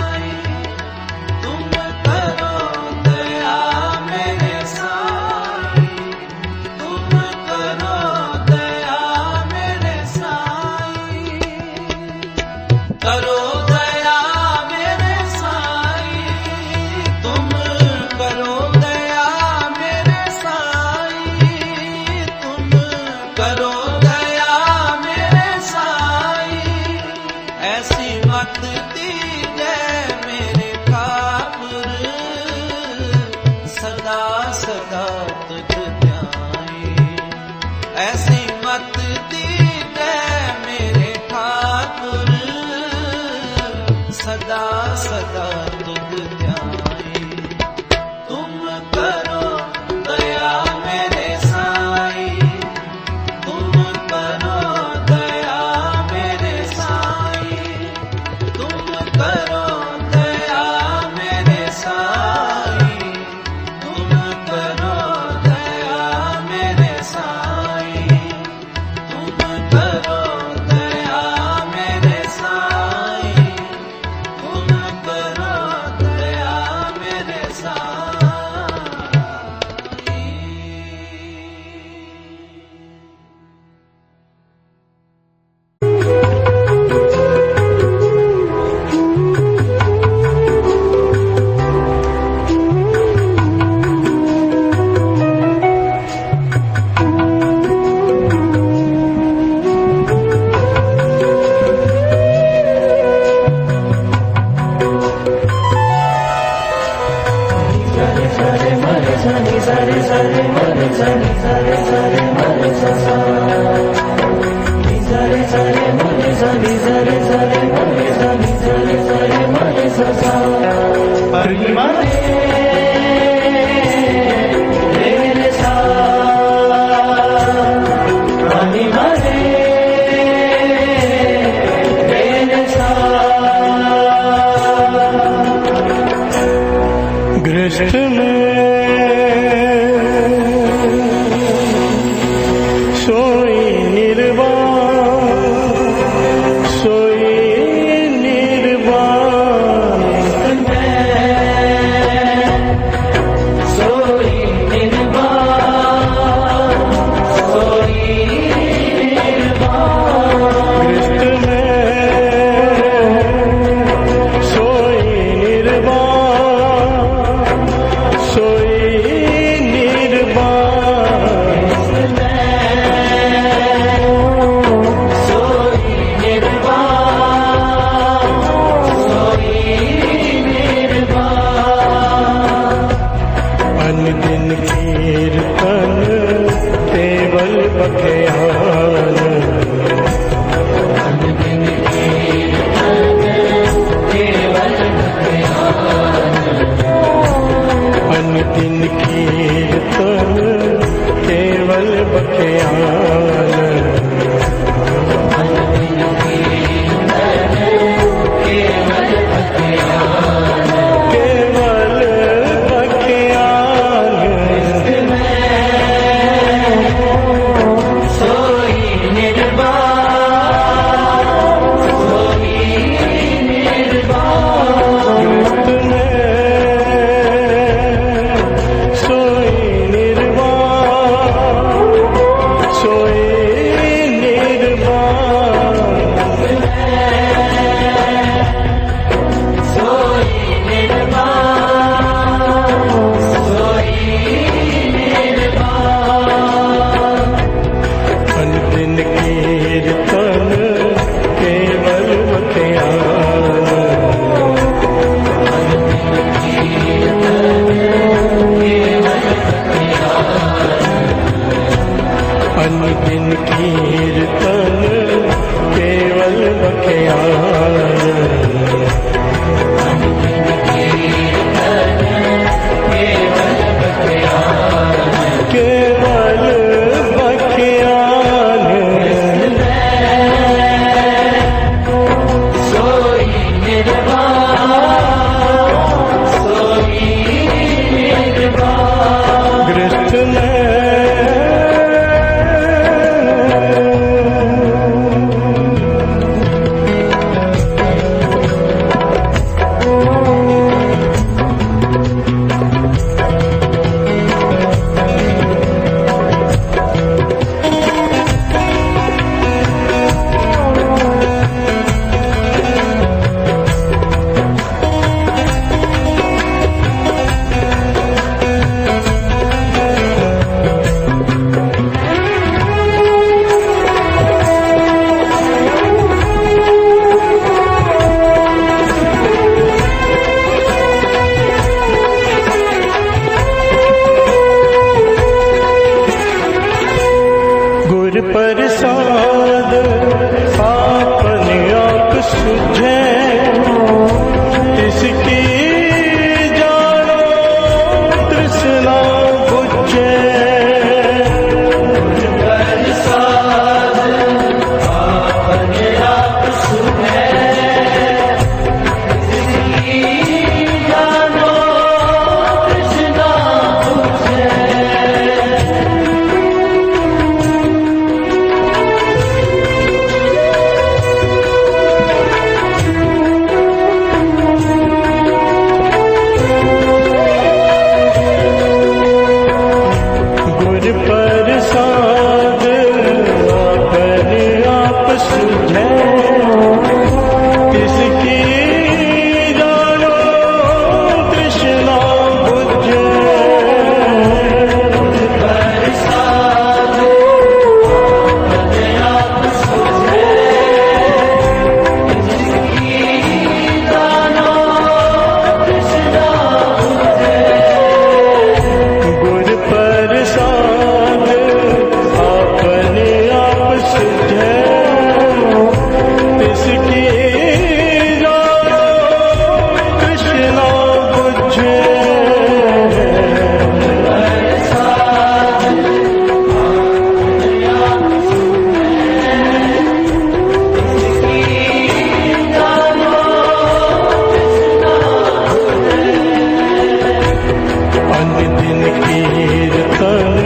प्रसाद आपने आप सुझे, इसकी जानो तृष्णा बुझे। प्रसाद आपने आप सुझे, इसकी जानो तृष्णा बुझे। प्रसाद अपने आप सुझे, इसकी जानो तृष्णा बुझे। प्रसाद अपने आप सुझे, इसकी जानो तृष्णा बुझे। गुर प्रसाद अपने आप सुझे, इसकी जानो तृष्णा बुझे। दिन कीर्तन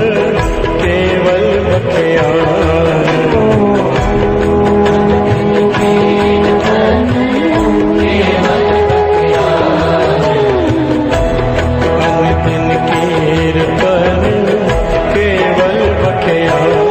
केवल बख्यान, दिन कीर्तन केवल बख्यान।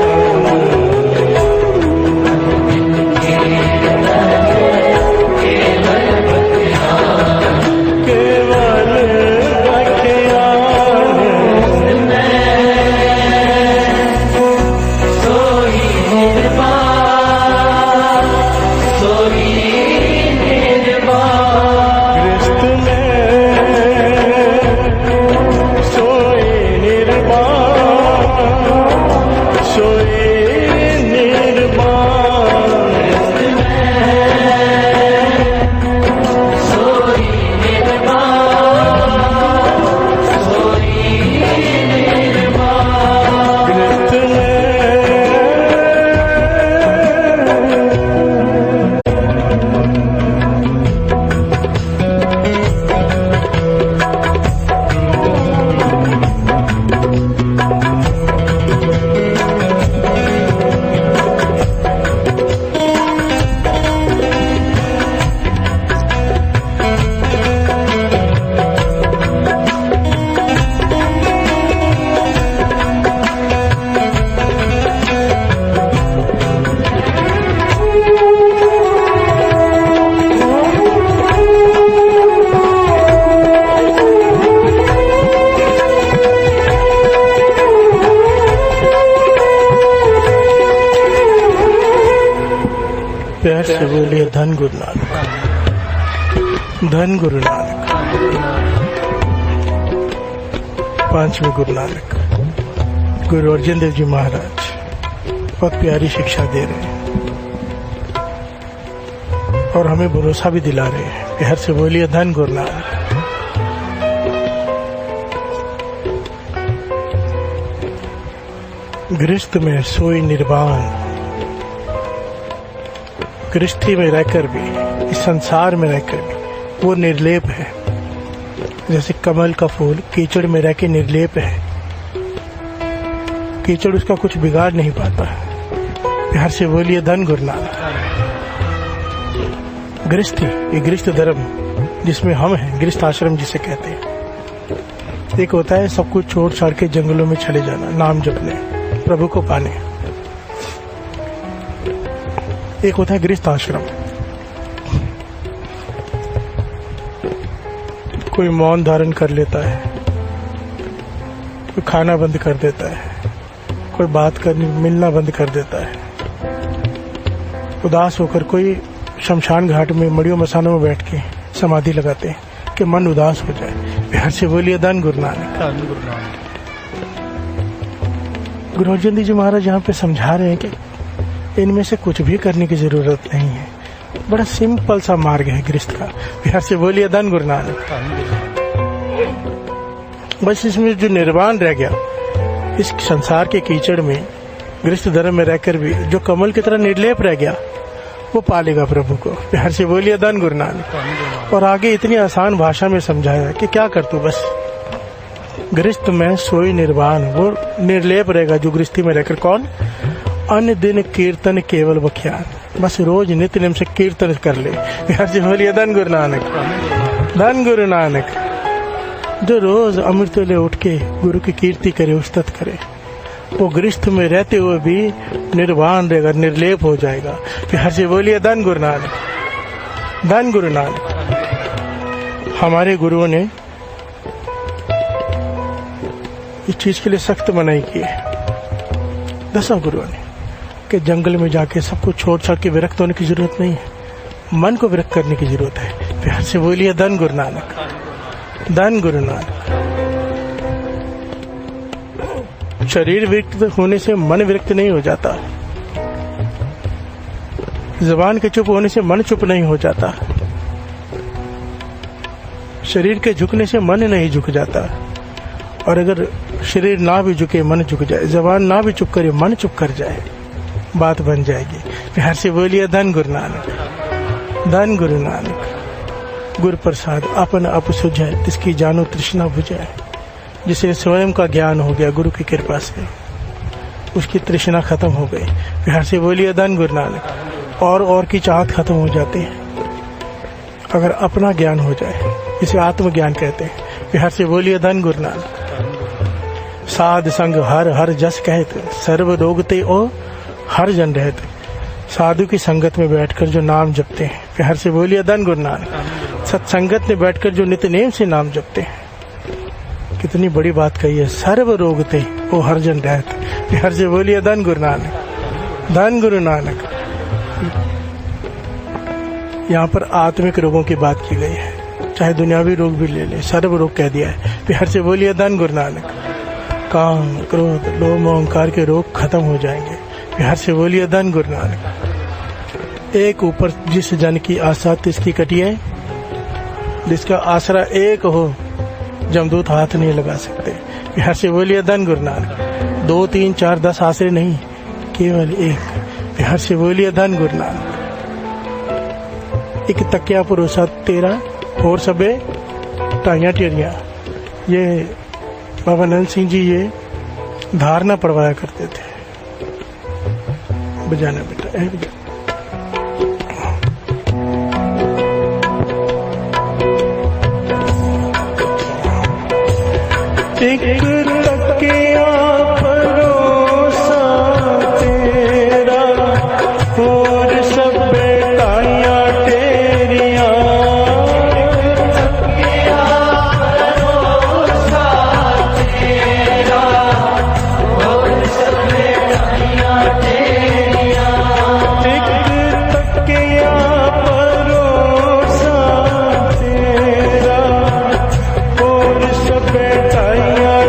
प्यार से बोलिए धन गुरु नानक, धन गुरु नानक। पांचवें गुरु नानक गुरु अर्जन देव जी महाराज बहुत प्यारी शिक्षा दे रहे हैं। और हमें भरोसा भी दिला रहे हैं। प्यार से बोलिए धन गुरु नानक। गृहस्थ में सोई निर्वाण, गृहस्थी में रहकर भी, इस संसार में रहकर भी वो निर्लेप है। जैसे कमल का फूल कीचड़ में रह के निर्लेप है, कीचड़ उसका कुछ बिगाड़ नहीं पाता। प्यार से बोलिए धन गुरु नानक। गृहस्थी, ये गृहस्थ धर्म जिसमें हम हैं, गृहस्थ आश्रम जिसे कहते हैं। एक होता है सब कुछ छोड़ छाड़ के जंगलों में चले जाना, नाम जपने, प्रभु को पाने। एक होता है गृहस्थ आश्रम। कोई मौन धारण कर लेता है, कोई खाना बंद कर देता है, कोई बात करनी मिलना बंद कर देता है। उदास होकर कोई शमशान घाट में मड़ियों मसानों में बैठ के समाधि लगाते हैं कि मन उदास हो जाए। प्यार से बोलिए धन गुरु नानक। गुरु अर्जन देव जी महाराज यहाँ पे समझा रहे हैं कि इनमें से कुछ भी करने की जरूरत नहीं है। बड़ा सिंपल सा मार्ग है गृहस्थ का। प्यार से बोलिए धन गुरु नानक। बस इसमें जो निर्वाण रह गया, इस संसार के कीचड़ में गृहस्थ धर्म में रहकर भी जो कमल की तरह निर्लेप रह गया, वो पालेगा प्रभु को। प्यार से बोलिए धन गुरु नानक। और आगे इतनी आसान भाषा में समझाया कि क्या कर तू, बस गृहस्थ में सोई निर्वाण, वो निर्लेप रहेगा जो गृहस्थी में रहकर। कौन? अन्य दिन कीर्तन केवल बख्यान, बस रोज नित्य नियम से कीर्तन कर ले। प्यार से बोलिए धन गुरु नानक। धन गुरु नानक। जो रोज अमृत ले उठ के गुरु की कीर्ति करे, उस्तत करे, वो गृहस्थ में रहते हुए भी निर्वाण रहेगा, निर्लेप हो जाएगा। प्यार से बोलिए धन गुरु नानक। धन गुरु नानक। हमारे गुरुओं ने इस चीज के लिए सख्त मनाही की है, 10 गुरुओं ने, कि जंगल में जाके सब कुछ छोड़ छाड़ के विरक्त होने की जरूरत नहीं है, मन को विरक्त करने की जरूरत है। प्यार से बोलिए धन गुरु नानक। धन गुरु नानक। शरीर विरक्त होने से मन विरक्त नहीं हो जाता, जुबान के चुप होने से मन चुप नहीं हो जाता, शरीर के झुकने से मन नहीं झुक जाता। और अगर शरीर ना भी झुके, मन झुक जाए, जबान ना भी चुप करे, मन चुप कर जाए, बात बन जाएगी। प्यार से बोलिए धन गुरु नानक। धन गुरु नानक। गुरु प्रसाद अपन अप सुझाए, तिसकी जानो तृष्णा बुझाए। जिसे स्वयं का ज्ञान हो गया गुरु की कृपा से, उसकी तृष्णा खत्म हो गई। प्यार से बोलिए धन गुरु नानक। और की चाहत खत्म हो जाती है अगर अपना ज्ञान हो जाए, इसे आत्मज्ञान कहते हैं। प्यार से बोलिए धन गुरु नानक। साध संग हर हर जस कहत, सर्व रोग ते ओ हर जन रहत। साधु की संगत में बैठकर जो नाम जपते हैं, प्यार से बोलिए धन गुरु नानक। सत्संगत में बैठकर जो नित्य नेम से नाम जपते हैं, कितनी बड़ी बात कही है, सर्व रोग ते ओ हर जन रहत। प्यार से बोलिए धन गुरु नानक। धन गुरु नानक। यहाँ पर आत्मिक रोगों की बात की गई है, चाहे दुनियावी रोग भी ले ले, सर्व रोग कह दिया है। प्यार से बोलिए धन गुरु नानक। काम क्रोध लोभ मोह अहंकार के रोग खत्म हो जाएंगे। प्यार से बोलिए धन गुरु नानक। एक ऊपर जिस जन की आशा तिसकी कटिए, जिसका आसरा एक हो, जमदूत हाथ नहीं लगा सकते। प्यार से बोलिए धन गुरु नानक। 2 3 4 10 आसरे नहीं, केवल एक। प्यार से बोलिए धन गुरु नानक। एक तकिया परोसा तेरा और सबे टाइयां टेरिया। ये बाबा नंद सिंह जी ये धारणा पढ़वाया करते थे। बजाना बेटा, बजा। एक तकिया परोसा तेरा और सब बेटाइयां तेरिया। बेटाइयां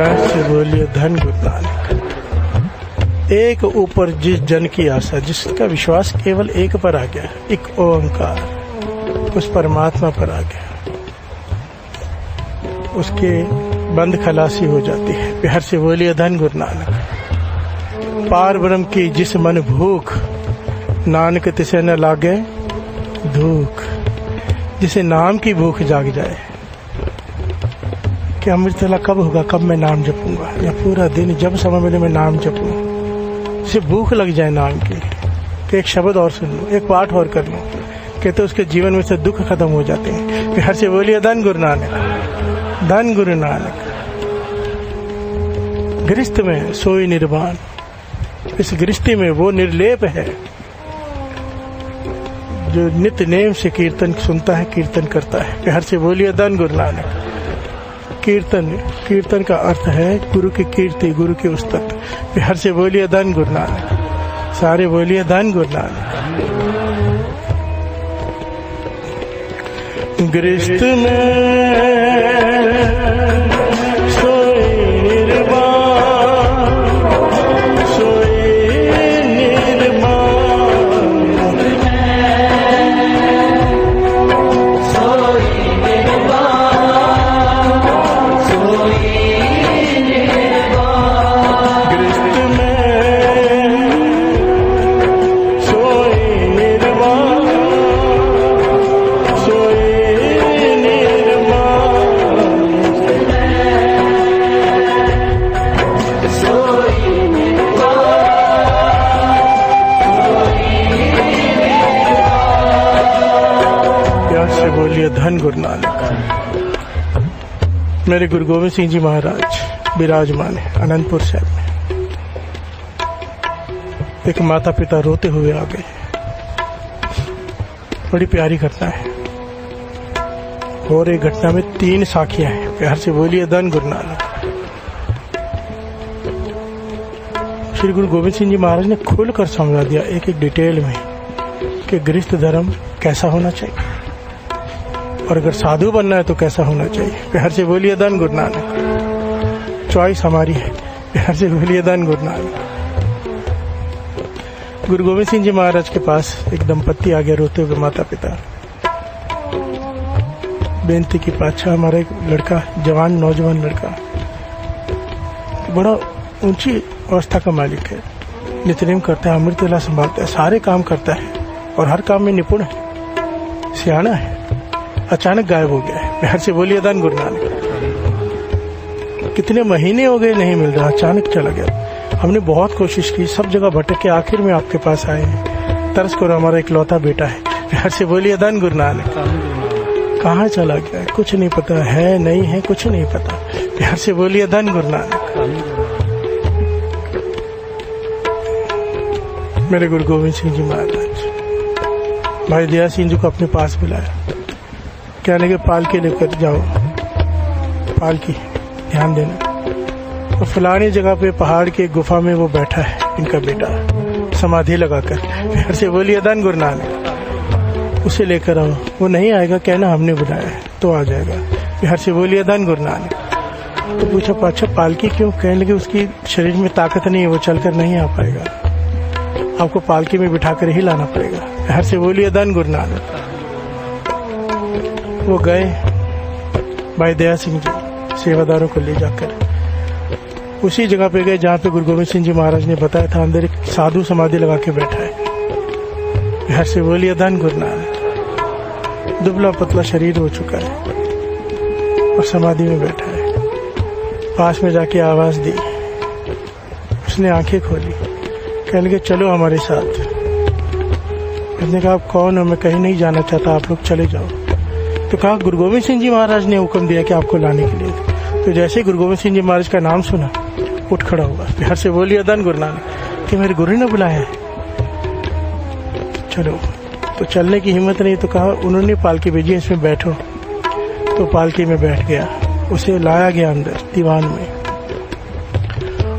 प्यार से बोलिए धन गुरु नानक। एक ऊपर जिस जन की आशा, जिसका विश्वास केवल एक पर आ गया, एक ओंकार, उस परमात्मा पर आ गया, उसके बंद खलासी हो जाती है। प्यार से बोलिए धन गुरु नानक। पार ब्रह्म की जिस मन भूख, नानक तिसे न लागे धूख। जिसे नाम की भूख जाग जाए कि अमृतला कब होगा, कब मैं नाम जपूंगा, या पूरा दिन जब समय मिले मैं नाम जपूं। जिसे भूख लग जाए नाम की कि एक शब्द और सुन लूं, एक पाठ और कर लूं, कहते उसके जीवन में से दुख खत्म हो जाते हैं। प्यार से बोलिए धन गुरु नानक। धन गुरु नानक। गृहस्थ में सोई निर्वाण, इस गृहस्थी में वो निर्लेप है जो नित्य नेम से कीर्तन सुनता है, कीर्तन करता है। प्यार से बोलिए धन गुरु नानक। कीर्तन का अर्थ है गुरु की कीर्ति, गुरु की उस्तत। प्यार से बोलिए धन गुरु नानक। सारे बोलिए धन गुरु नानक। गृहस्थ में धन गुरु नानक। मेरे गुरु गोविंद सिंह जी महाराज विराजमान है अनंतपुर साहब में। एक माता पिता रोते हुए आ गए। बड़ी प्यारी घटना है और एक घटना में 3 साखियां हैं। प्यार से बोलिए धन गुरु नानक। श्री गुरु गोविंद सिंह जी महाराज ने खुलकर समझा दिया एक एक डिटेल में कि गृहस्थ धर्म कैसा होना चाहिए और अगर साधु बनना है तो कैसा होना चाहिए। प्यार से बोलिए धन गुरु नानक। चॉइस हमारी है। प्यार से बोलिए धन गुरु नानक। गुरु गोविंद सिंह जी महाराज के पास एक दंपत्ति आ गया रोते हुए, माता पिता। बेनती की पाछा हमारा एक लड़का, जवान नौजवान लड़का, बड़ा ऊंची अवस्था का मालिक है, नित्यनेम करता है, अमृतवेला संभालता है, सारे काम करता है और हर काम में निपुण है, सियाना है। अचानक गायब हो गया है। प्यार से बोलिए धन गुरु नानक। कितने महीने हो गए नहीं मिल रहा, अचानक चला गया। हमने बहुत कोशिश की, सब जगह भटक के आखिर में आपके पास आए हैं। तरस करो, हमारा इकलौता बेटा है। प्यार से बोलिए धन गुरु नानक। कहाँ चला गया कुछ नहीं पता, है नहीं है कुछ नहीं पता। प्यार से बोलिए धन गुरु नानक। मेरे गुरु गोविंद सिंह जी महाराज भाई दया सिंह जी को अपने पास बुलाया। कहने के पालकी लेकर जाओ, पालकी ध्यान देना। तो फलानी जगह पे पहाड़ की गुफा में वो बैठा है, इनका बेटा, समाधि लगाकर। प्यार से बोलिए धन गुरु नानक। उसे लेकर आओ। वो नहीं आएगा, कहना हमने बुलाया है तो आ जाएगा। प्यार से बोलिए धन गुरु नानक। तो पूछा पाछा पालकी क्यों? कहने लगे उसकी शरीर में ताकत नहीं है, वो चलकर नहीं आ पाएगा, आपको पालकी में बिठाकर ही लाना पड़ेगा। प्यार से बोलिए धन गुरु नानक। वो गए, भाई दया सिंह जी सेवादारों को ले जाकर उसी जगह पे गए जहाँ पे गुरु गोविंद सिंह जी महाराज ने बताया था। अंदर एक साधु समाधि लगा के बैठा है। प्यार से बोलिए धन गुरु नानक। दुबला पतला शरीर हो चुका है और समाधि में बैठा है। पास में जाके आवाज दी, उसने आंखें खोली, कहने लगे चलो हमारे साथ। उसने कहा आप कौन हो? मैं कहीं नहीं जाना चाहता, आप लोग चले जाओ। तो कहा गुरु गोविंद सिंह जी महाराज ने हुक्म दिया कि आपको लाने के लिए। तो जैसे गुरु गोविंद सिंह जी महाराज का नाम सुना, उठ खड़ा हुआ। प्यार से बोलिए धन गुरु नानक कि मेरे गुरु ने बुलाया है। चलो, तो चलने की हिम्मत नहीं, तो कहा उन्होंने पालकी भेजी, इसमें बैठो। तो पालकी में बैठ गया। उसे लाया गया अंदर दीवान में।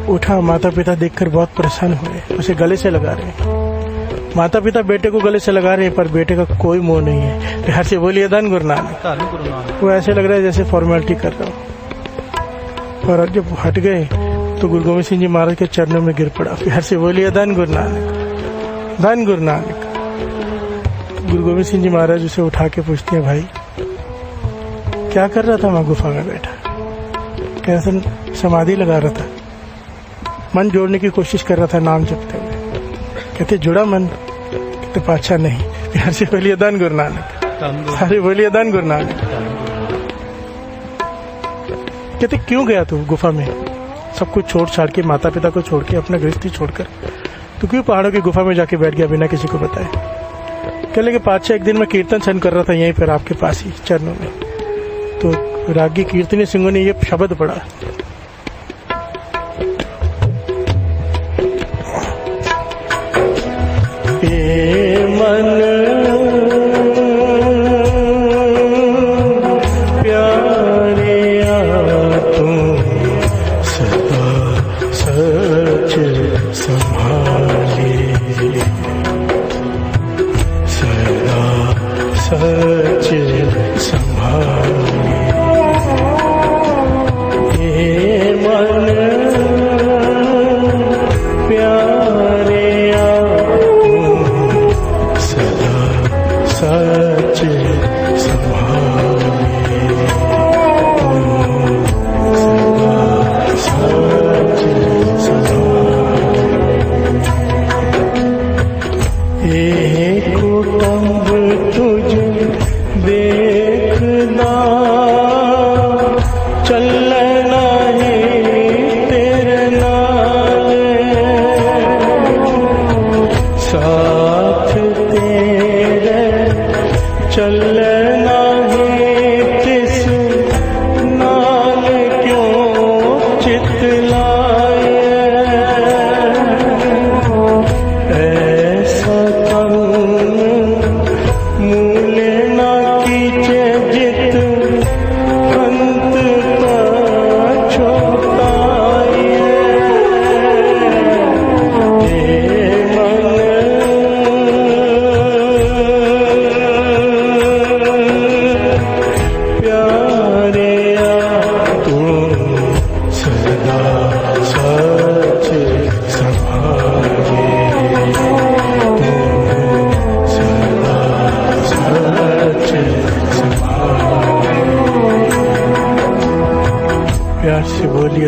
उठा, माता पिता देखकर बहुत प्रसन्न हुए, उसे गले से लगा रहे। माता पिता बेटे को गले से लगा रहे हैं पर बेटे का कोई मोह नहीं है। प्यार से बोलिए धन गुरु नानक। वो ऐसे लग रहा है जैसे फॉर्मेलिटी कर रहा हो। और जब हट गए तो गुरु गोविंद सिंह जी महाराज के चरणों में गिर पड़ा, प्यार से बोलिए धन गुरु नानक, धन गुरु नानक। गुरु गोविंद सिंह जी महाराज उसे उठा के पूछते हैं, भाई क्या कर रहा था वहां गुफा में बैठा? कैसे समाधि लगा रहा था, मन जोड़ने की कोशिश कर रहा था नाम जपते हुए। कहते जुड़ा मन? कहते पाछा नहीं, प्यार से बोलिए धन गुरु नानक, अरे बोलिए धन गुरु नानक। कहते क्यों गया तू गुफा में, सब कुछ छोड़ छाड़ के, माता पिता को छोड़ के, अपना गृहस्थी छोड़कर तू क्यों पहाड़ों की गुफा में जाके बैठ गया बिना किसी को बताए? कह लगे पातशाह एक दिन मैं कीर्तन सन कर रहा था यहीं पर आपके पास ही चरणों में, तो रागी कीर्तनी सिंहों ने ये शब्द पढ़ा, ये मन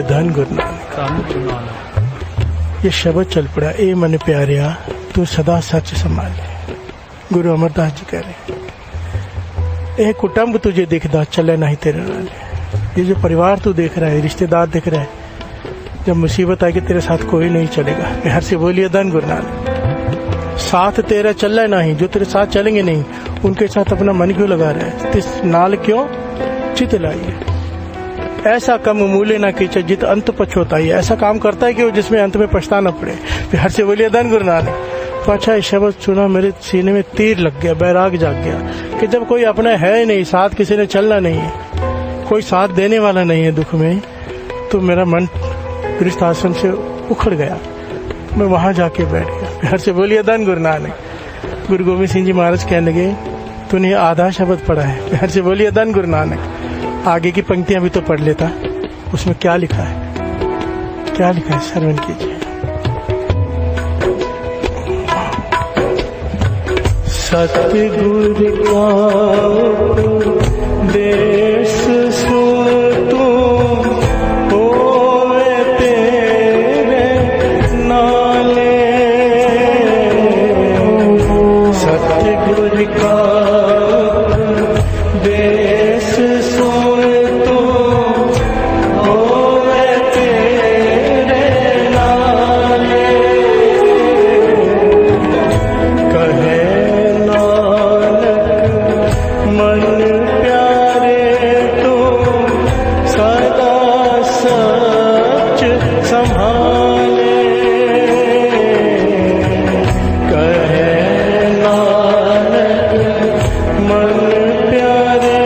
धन गुरु नानक। ये शब्द चल पड़ा, ए मन प्यारिया तू सदा सच संभाले। गुरु अमरदास जी कह रहे, ए कुटुंब तुझे दिखदा चले नहीं तेरे नाल। ये जो परिवार तू देख रहा है, रिश्तेदार देख रहा है, जब मुसीबत आएगी तेरे साथ कोई नहीं चलेगा। प्यार से बोलिए धन गुरु नानक। साथ तेरा चलना नहीं, जो तेरे साथ चलेंगे नहीं उनके साथ अपना मन क्यों लगा रहा है? तिस नाल क्यों चित लाइए। ऐसा कम मूल्य ना कीचे जित अंत पछोताई। ऐसा काम करता है कि वो जिसमें अंत में पछताना पड़े। प्यार से बोलिए धन गुरु नानक। तो अच्छा शब्द सुना, मेरे सीने में तीर लग गया, बैराग जाग गया कि जब कोई अपना है ही नहीं, साथ किसी ने चलना नहीं है, कोई साथ देने वाला नहीं है दुख में, तो मेरा मन गृहस्थ आश्रम से उखड़ गया। मैं वहां जाके बैठ गया। प्यार से बोलिए धन गुरु नानक। गुरु गोविंद सिंह जी महाराज कहने लगे, तूने आधा शब्द पढ़ा है। प्यार से बोलिए धन गुरु नानक। आगे की पंक्तियां भी तो पढ़ लेता, उसमें क्या लिखा है, क्या लिखा है, श्रवण कीजिए। सतगुरु का देश सुन तू होए तेरे नाले। सतगुरु का देश मन प्यारे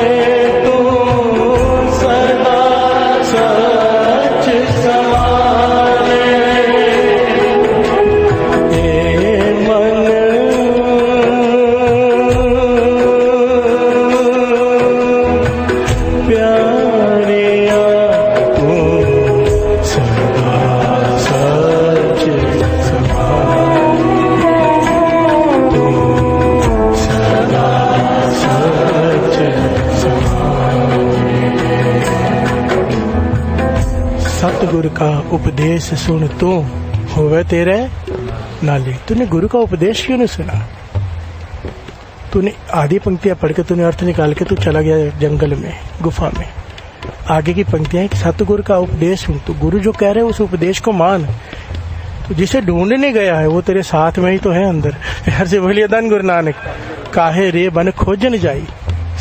सतगुरु का उपदेश सुन तू होवे तेरे नाले। तूने गुरु का उपदेश क्यों नहीं सुना? तूने आधी पंक्तियां पढ़ के तूने अर्थ निकाल के तू चला गया जंगल में, गुफा में। आगे की पंक्तियां हैं कि सतगुरु का उपदेश सुन, तो गुरु जो कह रहे हैं उस उपदेश को मान। तो जिसे ढूंढने गया है वो तेरे साथ में ही तो है अंदर। हर से बोलिए धन गुरु नानक। काहे रे बन खोजन जाई,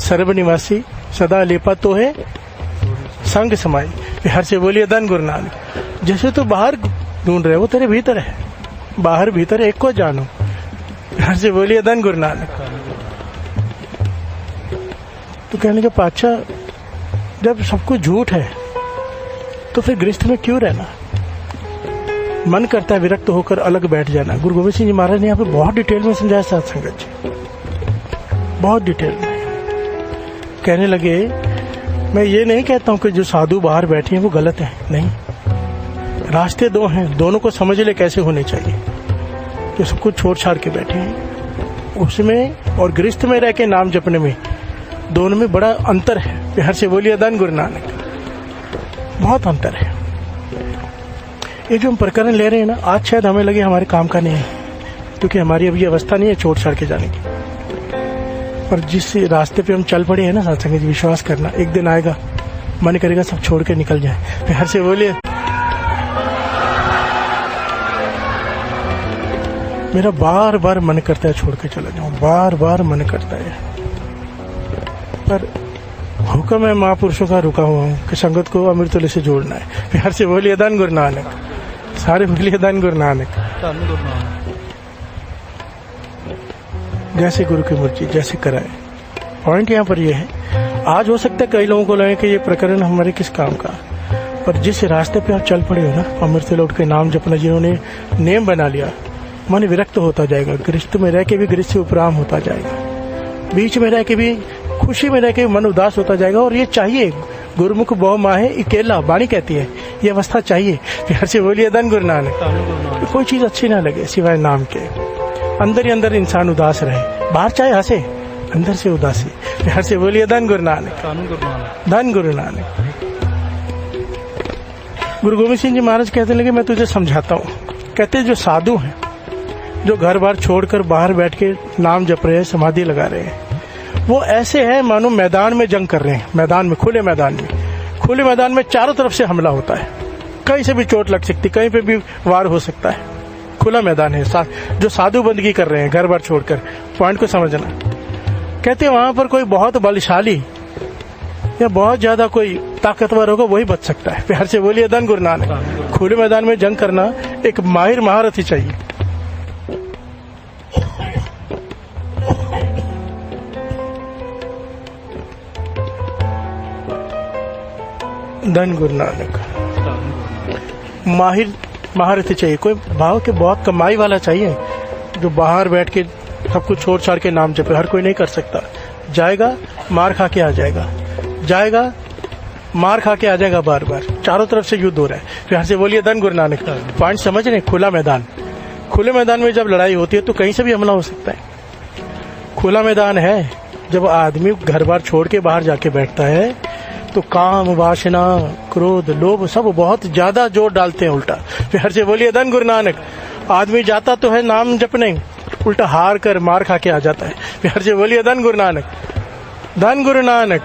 सर्वनिवासी सदा लेपा तो है संग समाई। हर से बोलिए धन गुरु नानक। जैसे तो बाहर ढूंढ रहे वो तेरे भीतर है, बाहर भीतर एक को जानो। हर से बोलिए धन गुरु नानक। तो कहने के पाचा जब सब कुछ झूठ है तो फिर गृहस्थ में क्यों रहना? मन करता है विरक्त होकर अलग बैठ जाना। गुरु गोविंद सिंह जी महाराज ने यहाँ पे बहुत डिटेल में समझाया साध संगत जी, बहुत डिटेल में। कहने लगे मैं ये नहीं कहता हूं कि जो साधु बाहर बैठे हैं वो गलत है, नहीं। रास्ते दो हैं, दोनों को समझ ले कैसे होने चाहिए। जो सब कुछ छोड़ छाड़ के बैठे हैं उसमें और गृहस्थ में रह के नाम जपने में, दोनों में बड़ा अंतर है। हर से बोलिए धन गुरु नानक। बहुत अंतर है। ये जो हम प्रकरण ले रहे हैं ना, आज शायद हमें लगे हमारे काम का नहीं है, क्योंकि हमारी अभी अवस्था नहीं है छोड़ छाड़ के जाने की। पर जिस रास्ते पे हम चल पड़े हैं ना सत्संग जी, विश्वास करना एक दिन आएगा मन करेगा सब छोड़ के निकल जाए। हर से बोलिए। मेरा बार बार मन करता है छोड़ के चला जाऊं, बार बार मन करता है, पर हुक्म है महापुरुषों का रुका हुआ हूँ कि संगत को अमृततुल्य से जोड़ना है। प्यार से बोलिए धन गुरु नानक। सारे बोलिए धन गुरु नानक। जैसे गुरु की मर्जी, जैसे कराए। पॉइंट यहाँ पर यह है, आज हो सकता है कई लोगों को लगे कि ये प्रकरण हमारे किस काम का, पर जिस रास्ते पे आप चल पड़े हो ना, अमृततुल्य लौट के नाम जपना जिन्होंने नेम बना लिया, मन विरक्त होता जाएगा। गृहस्थ में रह के भी गृहस्थ से उपराम होता जाएगा, बीच में रह के भी खुशी में रह के मन उदास होता जाएगा। और ये चाहिए, गुरुमुख बहु माहे अकेला, वाणी कहती है ये अवस्था चाहिए। प्यार से बोलिए धन गुरु नानक। कोई चीज अच्छी ना लगे सिवाय नाम के, अंदर ही अंदर इंसान उदास रहे, बाहर चाहे हंसे, अंदर से उदासी। प्यार से बोलिए धन गुरु नानक। धन गुरु नानक। गुरु गोविंद सिंह जी महाराज कहते लगे मैं तुझे समझाता हूँ। कहते जो साधु हैं, जो घर बार छोड़कर बाहर बैठ के नाम जप रहे हैं, समाधि लगा रहे हैं, वो ऐसे हैं मानो मैदान में जंग कर रहे हैं। मैदान में, खुले मैदान में चारों तरफ से हमला होता है, कहीं से भी चोट लग सकती, कहीं पे भी वार हो सकता है। खुला मैदान है। जो साधु बंदगी कर रहे हैं घर बार छोड़कर, पॉइंट को समझना। कहते हैं वहां पर कोई बहुत बलशाली या बहुत ज्यादा कोई ताकतवर होगा वही बच सकता है। प्यार से बोलिए धन गुरु नानक। खुले मैदान में जंग करना एक माहिर महारथी चाहिए। धन गुरु नानक। माहिर महारथी चाहिए, कोई भाव के बहुत कमाई वाला चाहिए, जो बाहर बैठ के सब कुछ छोड़ छाड़ के नाम जपे। हर कोई नहीं कर सकता। जाएगा मार खा के आ जाएगा, जाएगा मार खा के आ जाएगा। बार बार चारों तरफ से युद्ध हो रहा है। फिर से बोलिए धन गुरु नानक। पॉइंट समझ रहे? खुला मैदान, खुले मैदान में जब लड़ाई होती है तो कहीं से भी हमला हो सकता है। खुला मैदान है, जब आदमी घर बार छोड़ के बाहर जाके बैठता है तो काम, वासना, क्रोध, लोभ सब बहुत ज्यादा जोर डालते हैं उल्टा। फिर से बोलिए धन गुरु नानक। आदमी जाता तो है नाम जपने, उल्टा हार कर मार खा के आ जाता है। फिर से बोलिए धन गुरु नानक। धन गुरु नानक।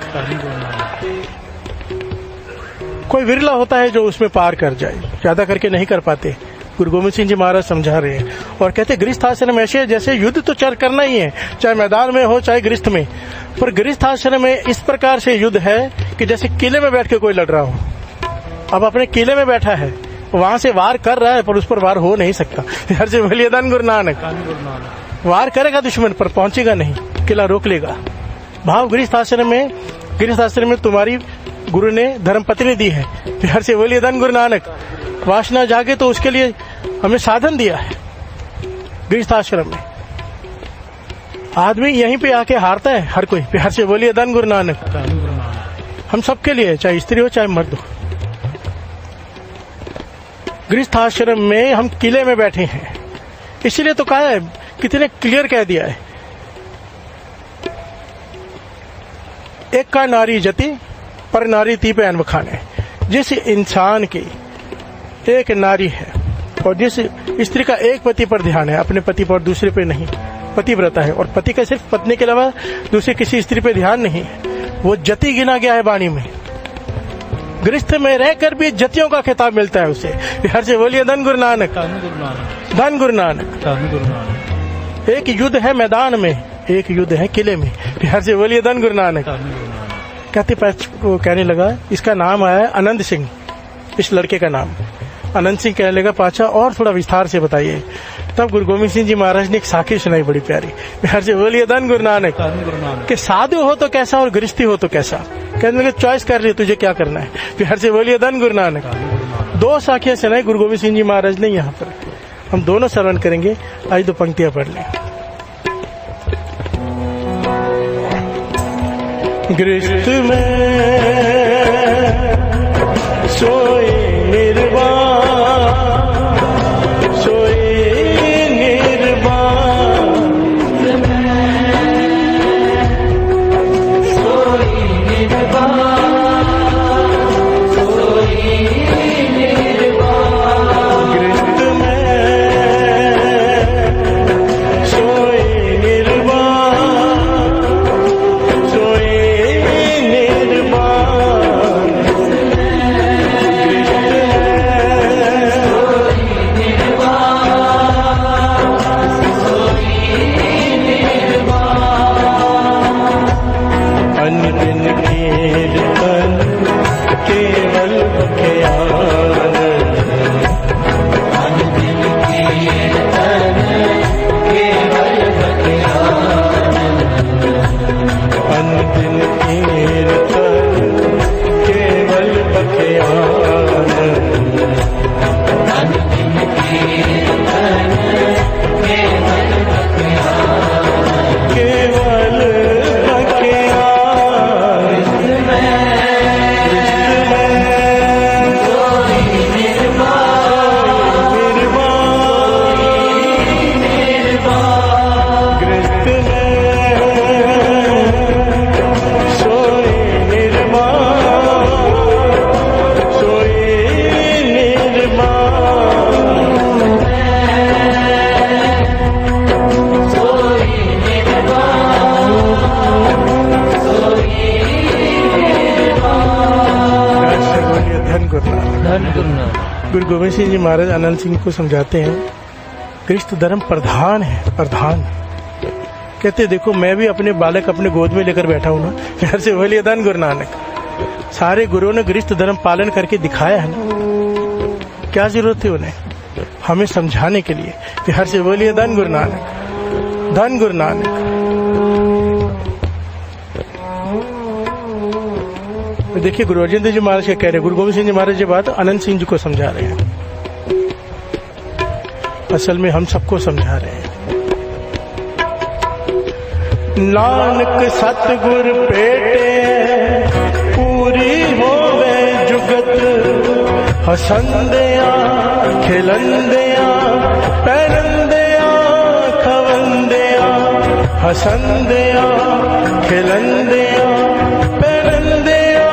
कोई विरला होता है जो उसमें पार कर जाए, ज्यादा करके नहीं कर पाते। गुरु गोविंद सिंह जी महाराज समझा रहे हैं और कहते गृहस्थ आश्रम ऐसे जैसे युद्ध तो चल करना ही है, चाहे मैदान में हो चाहे गृहस्थ में। पर गृहस्थ आश्रम में इस प्रकार से युद्ध है कि जैसे किले में बैठ के कोई लड़ रहा हो। अब अपने किले में बैठा है, वहां से वार कर रहा है पर उस पर वार हो नहीं सकता। हर से बोलिए धन गुरु नानक। वार करेगा दुश्मन पर पहुंचेगा नहीं, किला रोक लेगा। भाव गृहस्थ आश्रम में तुम्हारी गुरु ने धर्म पत्नी दी है। हर से बोलिए धन गुरु नानक। वासना जागे तो उसके लिए हमें साधन दिया है। गृहस्थ आश्रम में आदमी यहीं पे आके हारता है हर कोई। प्यार से बोलिए धन गुरु नानक। हम सबके लिए, चाहे स्त्री हो चाहे मर्द हो। गृहस्थ आश्रम में हम किले में बैठे हैं, इसीलिए तो कहा है, कितने क्लियर कह दिया है, एक का नारी जति पर नारी ती पे अनबखाने। जिस इंसान की एक नारी है और जिस स्त्री का एक पति पर ध्यान है, अपने पति पर, दूसरे पे नहीं, पतिव्रता है, और पति का सिर्फ पत्नी के अलावा दूसरी किसी स्त्री पे ध्यान नहीं है, वो जति गिना गया है वाणी में। गृहस्थ में रहकर भी जतियों का खिताब मिलता है उसे। हर से बोलिए धन गुरु नानक, धन गुरु नानक। एक युद्ध है मैदान में, एक युद्ध है किले में। हर से बोलिए धन गुरु नानक। कहने लगा, इसका नाम आया अनंत सिंह, इस लड़के का नाम अनंत सिंह। कहने लगा, पाचा और थोड़ा विस्तार से बताइए। तब गुरु गोविंद सिंह जी महाराज ने एक साखी सुनाई बड़ी प्यारी। हर से बोलिए धन गुरु नानक। कि साधु हो तो कैसा और गृहस्थी हो तो कैसा। कहने लगे, चॉइस कर रही, तुझे क्या करना है। फिर हर से बोलिए धन गुरु नानक। दो साखियां सुनाई गुरु गोविंद सिंह जी महाराज ने यहाँ पर, हम दोनों श्रवण करेंगे। आज दो पंक्तियां पढ़ लें। गृहस्थ में सोए निर्वाण, सोए निर्वाण, सोए निर्वाण, सोए निर्वाण। गृहस्थ में सोए निर्वाण, सोए गुरु गोविंद सिंह जी महाराज अनंत सिंह को समझाते हैं, गृहस्थ धर्म प्रधान है, प्रधान। कहते देखो, मैं भी अपने बालक अपने गोद में लेकर बैठा हूं ना। घर से बोलिए धन गुरु नानक। सारे गुरुओं ने गृहस्थ धर्म पालन करके दिखाया है ना, क्या जरूरत है उन्हें हमें समझाने के लिए। हर से बोलिए धन गुरु नानक, धन गुरु नानक। देखिए गुरु अर्जन देव जी महाराज क्या कह रहे हैं। गुरु गोविंद सिंह जी महाराज ये बात अनंत सिंह जी को समझा रहे हैं, असल में हम सबको समझा रहे हैं। नानक सतगुर पेटे पूरी होवे जुगत, हसंदिया खिलंदिया पैरंदिया खवंदिया, हसंदिया खिलंदिया पैरंदिया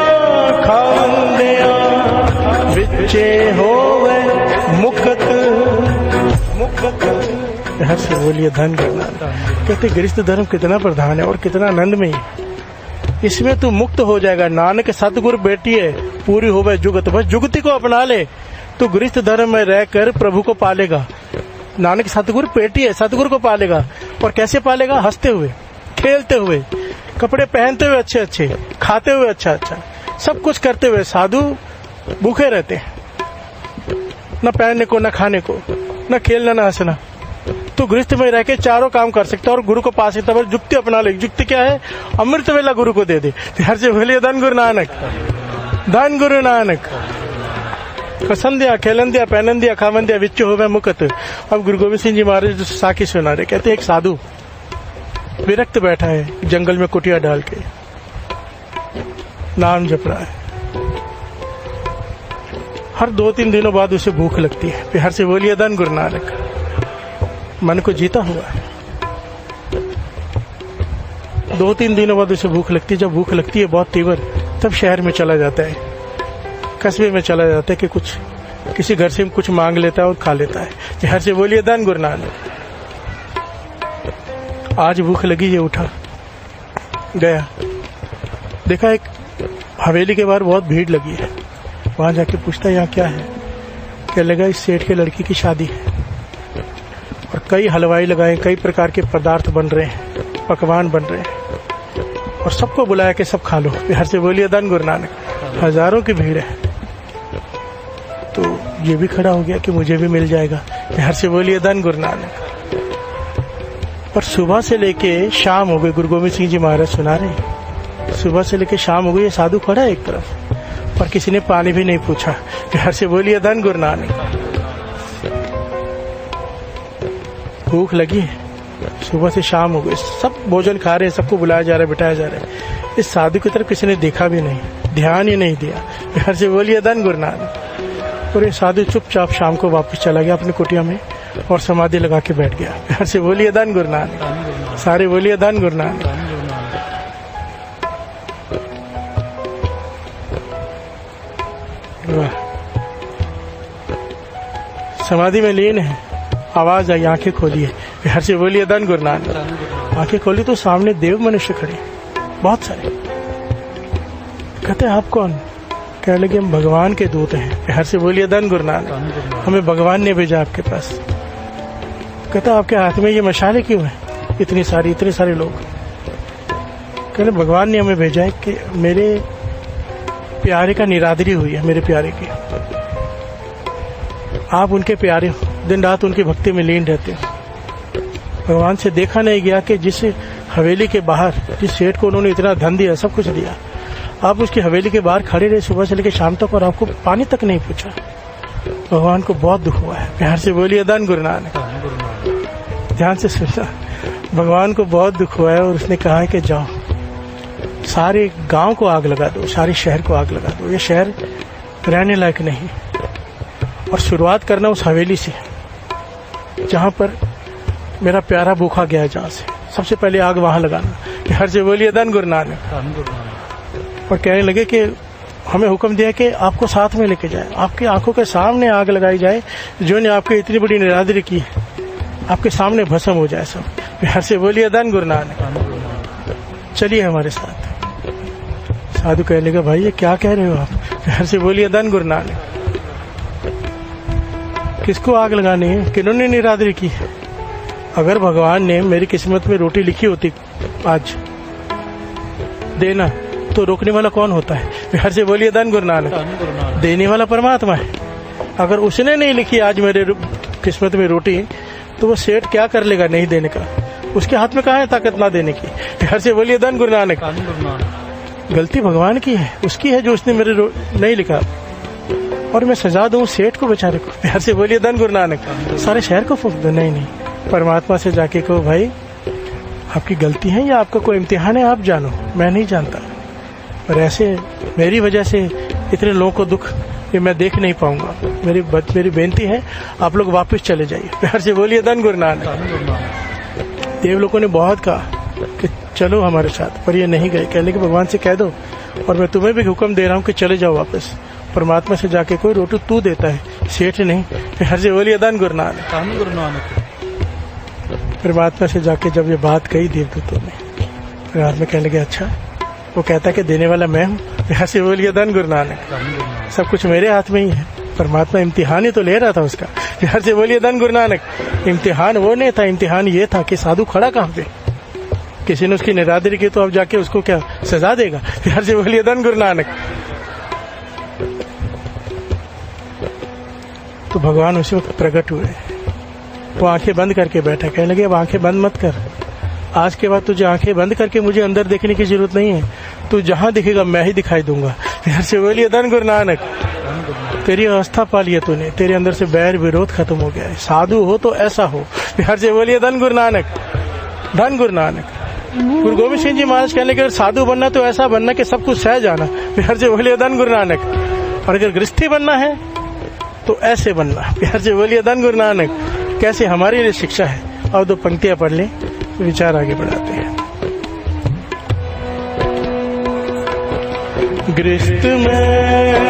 खावंदिया, विच्चे होवे मुक्त मुक्त। हर से बोलिए धन करना। कहते गृहस्थ धर्म कितना प्रधान है और कितना आनंदमय है, इसमें तू मुक्त हो जाएगा। नानक सतगुर बेटी है पूरी होवे जुगत, बस जुगति को अपना ले तो गृहस्थ धर्म में रहकर प्रभु को पालेगा। नानक सतगुर बेटी है, सतगुर को पालेगा। और कैसे पालेगा? हंसते हुए, खेलते हुए, कपड़े पहनते हुए अच्छे अच्छे, खाते हुए अच्छा अच्छा, सब कुछ करते हुए। साधु भूखे रहते हैं, न पहनने को, न खाने को, न खेलना, न हंसना। तो गृहस्थ में रह के चारों काम कर सकता है और गुरु को पा सकता है। जुक्ति अपना ले। जुक्ति क्या है? अमृत वेला गुरु को दे दे। हर से बोलिए धन गुरु नानक, धन गुरु नानक। पसंदिया खेलंदिया पहनंदिया खावंदिया विच्च हो मुकत। अब गुरु गोविंद सिंह जी महाराज साखी सुना रहे। कहते एक साधु विरक्त बैठा है जंगल में कुटिया डाल के, नाम जप रहा है। हर 2-3 दिनों बाद उसे भूख लगती है। फिर हर से बोलिए धन गुरु नानक। मन को जीता हुआ है। 2-3 दिनों बाद उसे भूख लगती है। जब भूख लगती है बहुत तीव्र, तब शहर में चला जाता है, कस्बे में चला जाता है कि कुछ किसी घर से कुछ मांग लेता है और खा लेता है। बिहार से बोलिए धन गुरु नानक। आज भूख लगी, ये उठा गया, देखा एक हवेली के बाहर बहुत भीड़ लगी है। वहां जाके पूछता यहाँ क्या है? क्या लगा इस सेठ के लड़की की शादी है और कई हलवाई लगाए, कई प्रकार के पदार्थ बन रहे हैं, पकवान बन रहे हैं और सबको बुलाया कि सब खा लो। बिहार से बोलिए धन गुरु नानक। हजारों की भीड़ है। तो ये भी खड़ा हो गया कि मुझे भी मिल जाएगा। बिहार से बोलिए धन गुरु नानक। पर सुबह से लेके शाम हो गई, गुरु गोविंद सिंह जी महाराज सुना रहे हैं, सुबह से लेके शाम हो गई, ये साधु खड़ा है एक तरफ, पर किसी ने पानी भी नहीं पूछा। बिहार से बोलिए धन गुरु नानक। भूख लगी है, सुबह से शाम हो गई, सब भोजन खा रहे हैं, सबको बुलाया जा रहा है, बिठाया जा रहा है। इस साधु की तरफ किसी ने देखा भी नहीं, ध्यान ही नहीं दिया। बिहार से बोलिए धन गुरु नानक। और ये साधु चुपचाप शाम को वापस चला गया अपनी कुटिया में और समाधि लगा के बैठ गया। बिहार से बोलिए धन गुरु नानक। सारे बोलिए धन गुरु नानक। समाधि में लीन है, आवाज आई, आंखें खोलिए। बिहार से बोलिए धन गुरु नानक। आंखें खोली तो सामने देव मनुष्य खड़े, बहुत सारे। कहते हैं आप कौन? कहने लगे हम भगवान के दूत हैं। बिहार से बोलिए धन गुरु नानक। हमें भगवान ने भेजा आपके पास। कहता आपके हाथ में ये मशाले क्यों है? इतने सारे लोग। कहते भगवान ने हमें भेजा है कि मेरे प्यारे का निरादरी हुई है, मेरे प्यारे की। आप उनके प्यारे हो, दिन रात उनकी भक्ति में लीन रहते हो। भगवान से देखा नहीं गया कि जिस हवेली के बाहर, जिस सेठ को उन्होंने इतना धन दिया, सब कुछ दिया, आप उसकी हवेली के बाहर खड़े रहे सुबह से लेकर शाम तक और आपको पानी तक नहीं पूछा। भगवान को बहुत दुख हुआ है। बिहार से बोलिए धन गुरु नानक। ध्यान से सुनना, भगवान को बहुत दुख हुआ है और उसने कहा है कि जाओ सारे गांव को आग लगा दो, सारे शहर को आग लगा दो, ये शहर रहने लायक नहीं। और शुरुआत करना उस हवेली से जहां पर मेरा प्यारा भूखा गया है, जहां से सबसे पहले आग वहां लगाना। बिहार से बोलिए धन गुरु नानक। और कहने लगे कि हमें हुक्म दिया कि आपको साथ में लेके जाए, आपकी आंखों के सामने आग लगाई जाए, जो ने आपकी इतनी बड़ी निरादरी की है, आपके सामने भस्म हो जाए सब। बिहार से बोलिए धन गुरु नानक। चलिए हमारे साथ। साधु कहने लगा भाई ये क्या कह रहे हो आप? बिहार से बोलिए धन गुरु नानक। किसको आग लगानी है? किन्होंने निरादरी की है? अगर भगवान ने मेरी किस्मत में रोटी लिखी होती आज देना, तो रोकने वाला कौन होता है? बिहार से बोलिए धन गुरु नानक। देने वाला परमात्मा है। अगर उसने नहीं लिखी आज मेरे किस्मत में रोटी, तो वो सेठ क्या कर लेगा नहीं देने का? उसके हाथ में कहाँ है ताकत ना देने की? बिहार से बोलिए धन गुरु नानक। गलती भगवान की है, उसकी है जो उसने मेरे नहीं लिखा, और मैं सजा दूं सेठ को बेचारे को। बिहार से बोलिए धन गुरु नानक। सारे शहर को फूंक दो? नहीं, परमात्मा से जाके कहो भाई आपकी गलती है या आपका कोई इम्तिहान है, आप जानो, मैं नहीं जानता। पर ऐसे मेरी वजह से इतने लोगों को दुख ये मैं देख नहीं पाऊंगा। मेरी बेनती है आप लोग वापस चले जाइए। बिहार से बोलिए धन गुरु नानक। देव लोगों ने बहुत कहा कि चलो हमारे साथ, पर ये नहीं गए। कहने के भगवान से कह दो, और मैं तुम्हें भी हुक्म दे रहा हूँ कि चले जाओ वापस। परमात्मा से जाके कोई रोटी तू देता है, सेठ नहीं। बिहार से बोलिए धन गुरु नानक। परमात्मा से जाके जब ये बात कही देवदूतों ने, रात में कहने लगे अच्छा, वो कहता कि देने वाला मैं हूँ। बिहार से बोलिए धन गुरु नानक। सब कुछ मेरे हाथ में ही है। परमात्मा इम्तिहान ही तो ले रहा था उसका। बिहार से बोलिए धन गुरु नानक। इम्तिहान वो नहीं था, इम्तिहान ये था कि साधु खड़ा कहाँ पे, किसी ने उसकी निरादरी की तो अब जाके उसको क्या सजा देगा? बिहार से बोलिए धन गुरु नानक। तो भगवान उसी वक्त प्रकट हुए। वो आंखें बंद करके बैठा। कहने लगे अब आंखें बंद मत कर, आज के बाद तुझे आंखें बंद करके मुझे अंदर देखने की जरूरत नहीं है। तू जहां दिखेगा मैं ही दिखाई दूंगा। बिहार से बोलिए धन गुरु नानक। तेरी अवस्था पा लिया तूने, तेरे अंदर से बैर विरोध खत्म हो गया है। साधु हो तो ऐसा हो। बिहार से बोलिए धन गुरु नानक। धन गुरु नानक। गुरु गोविंद सिंह जी महाराज कहने के साधु बनना तो ऐसा बनना कि सब कुछ सह जाना। बिहार से बोलिए धन गुरु नानक। और अगर गृहस्थी बनना है तो ऐसे बनना। बिहार से बोलिए धन गुरु नानक। कैसे हमारी लिए शिक्षा है। और दो पंक्तियां पढ़ लें, विचार आगे बढ़ाते हैं। गृहस्थ में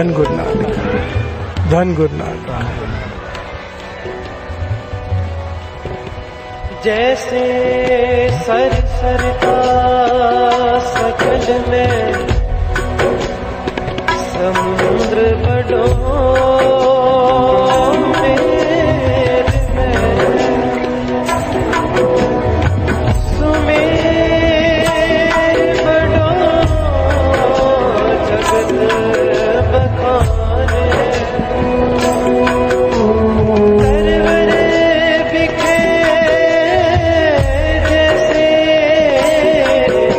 धन गुरु नानक, धन गुरु नानक। जैसे सर सरता सकल में समुद्र बड़ो मेर में सुमेर बड़ो जगत बखाने तरवरे बिखे जैसे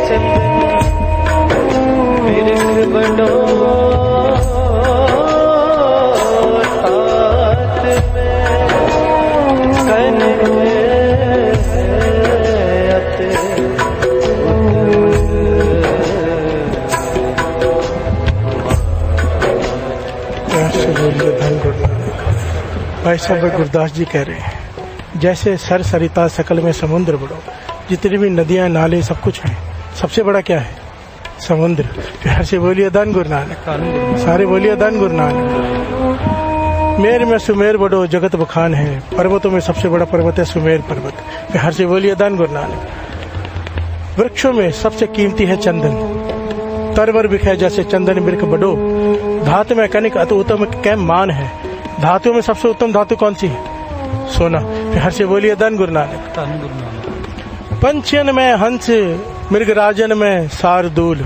चंदन बिरख बड़ो भाई साहब गुरदास जी कह रहे हैं, जैसे सर सरिता सकल में समुद्र बड़ो, जितनी भी नदियां नाले सब कुछ है, सबसे बड़ा क्या है? समुद्र। प्यार से बोलिए धन गुरु नानक, सारे बोलिए धन गुरु नानक। मेर में सुमेर बड़ो जगत बखान है, पर्वतों में सबसे बड़ा पर्वत है सुमेर पर्वत। प्यार से बोलिए धन गुरु नानक। वृक्षों में सबसे कीमती है चंदन, तरवर बिखे जैसे चंदन वृक्ष बड़ो। धातु में कनिक अति उत्तम कैम मान है, धातुओं में सबसे उत्तम धातु कौन सी है? सोना। प्यार से बोलिए धन गुरु नानक। पंछियन में हंस, मृगराजन में शार्दूल।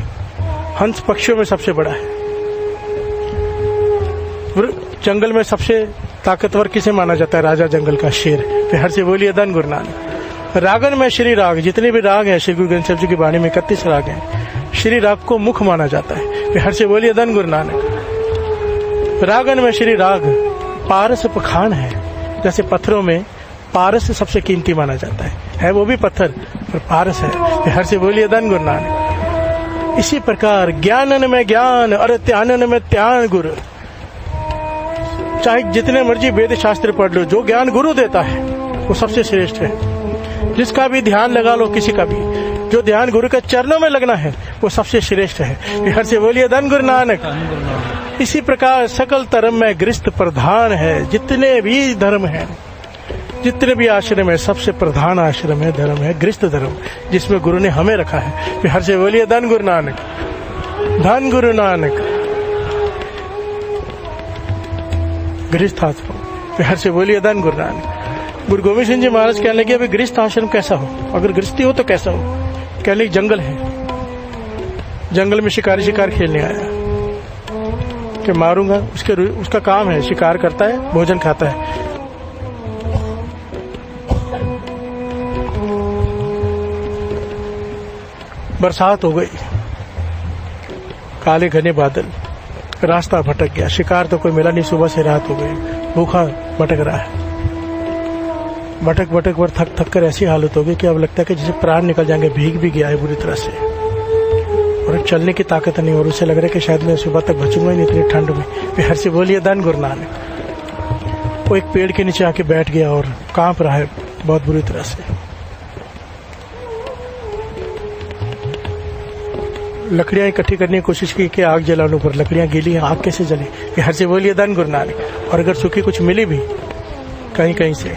हंस पक्षियों में सबसे बड़ा है। जंगल में सबसे ताकतवर किसे माना जाता है? राजा जंगल का शेर। प्यार से बोलिए धन गुरु नानक। रागन में श्री राग, जितने भी राग हैं श्री गुरु ग्रंथ साहिब जी की वाणी में 31 राग हैं, श्री राग को मुख माना जाता है। प्यार से बोलिए धन गुरु नानक। रागन में श्री राग पारस पखान है, जैसे पत्थरों में पारस सबसे कीमती माना जाता है वो भी पत्थर पर पारस है। हर से बोलिए धन गुरु नानक। इसी प्रकार ज्ञानन में ज्ञान और त्यानन में त्यान गुरु। चाहे जितने मर्जी वेद शास्त्र पढ़ लो, जो ज्ञान गुरु देता है वो सबसे श्रेष्ठ है। जिसका भी ध्यान लगा लो, किसी का भी, जो ध्यान गुरु के चरणों में लगना है वो सबसे श्रेष्ठ है। हर से बोलिए धन गुरु नानक। इसी प्रकार सकल धर्म में गृहस्थ प्रधान है। जितने भी धर्म हैं, जितने भी आश्रम है, सबसे प्रधान आश्रम है, धर्म है गृहस्थ धर्म, जिसमें गुरु ने हमें रखा है। हर से बोलिए धन गुरु नानक, धन गुरु नानक। गृहस्थ आश्रम। हर से बोलिए धन गुरु नानक। गुरु गोविंद सिंह जी महाराज कहने लगे, अभी गृहस्थ आश्रम कैसा हो? अगर गृहस्थी हो तो कैसा हो? कहने लगे जंगल है, जंगल में शिकारी शिकार खेलने आया कि मारूंगा। उसका काम है, शिकार करता है, भोजन खाता है। बरसात हो गई, काले घने बादल, रास्ता भटक गया, शिकार तो कोई मिला नहीं, सुबह से रात हो गई, भूखा भटक रहा है। भटक भटक पर थक थक कर ऐसी हालत हो गई कि अब लगता है कि जैसे प्राण निकल जाएंगे, भीग भी गया है बुरी तरह से और चलने की ताकत नहीं, और उसे लग रहा है कि शायद मैं सुबह तक बचूंगा ही नहीं इतनी ठंड में। फिर से बोलिए धन गुरु नानक। वो एक पेड़ के नीचे आके बैठ गया और कांप रहा है बहुत बुरी तरह से। लकड़ियां इकट्ठी करने की कोशिश की कि आग जला लूं, पर लकड़ियां गीली हैं, आग कैसे जले? हर से बोलिए धन गुरु नानक। और अगर सूखी कुछ मिली भी कहीं कहीं से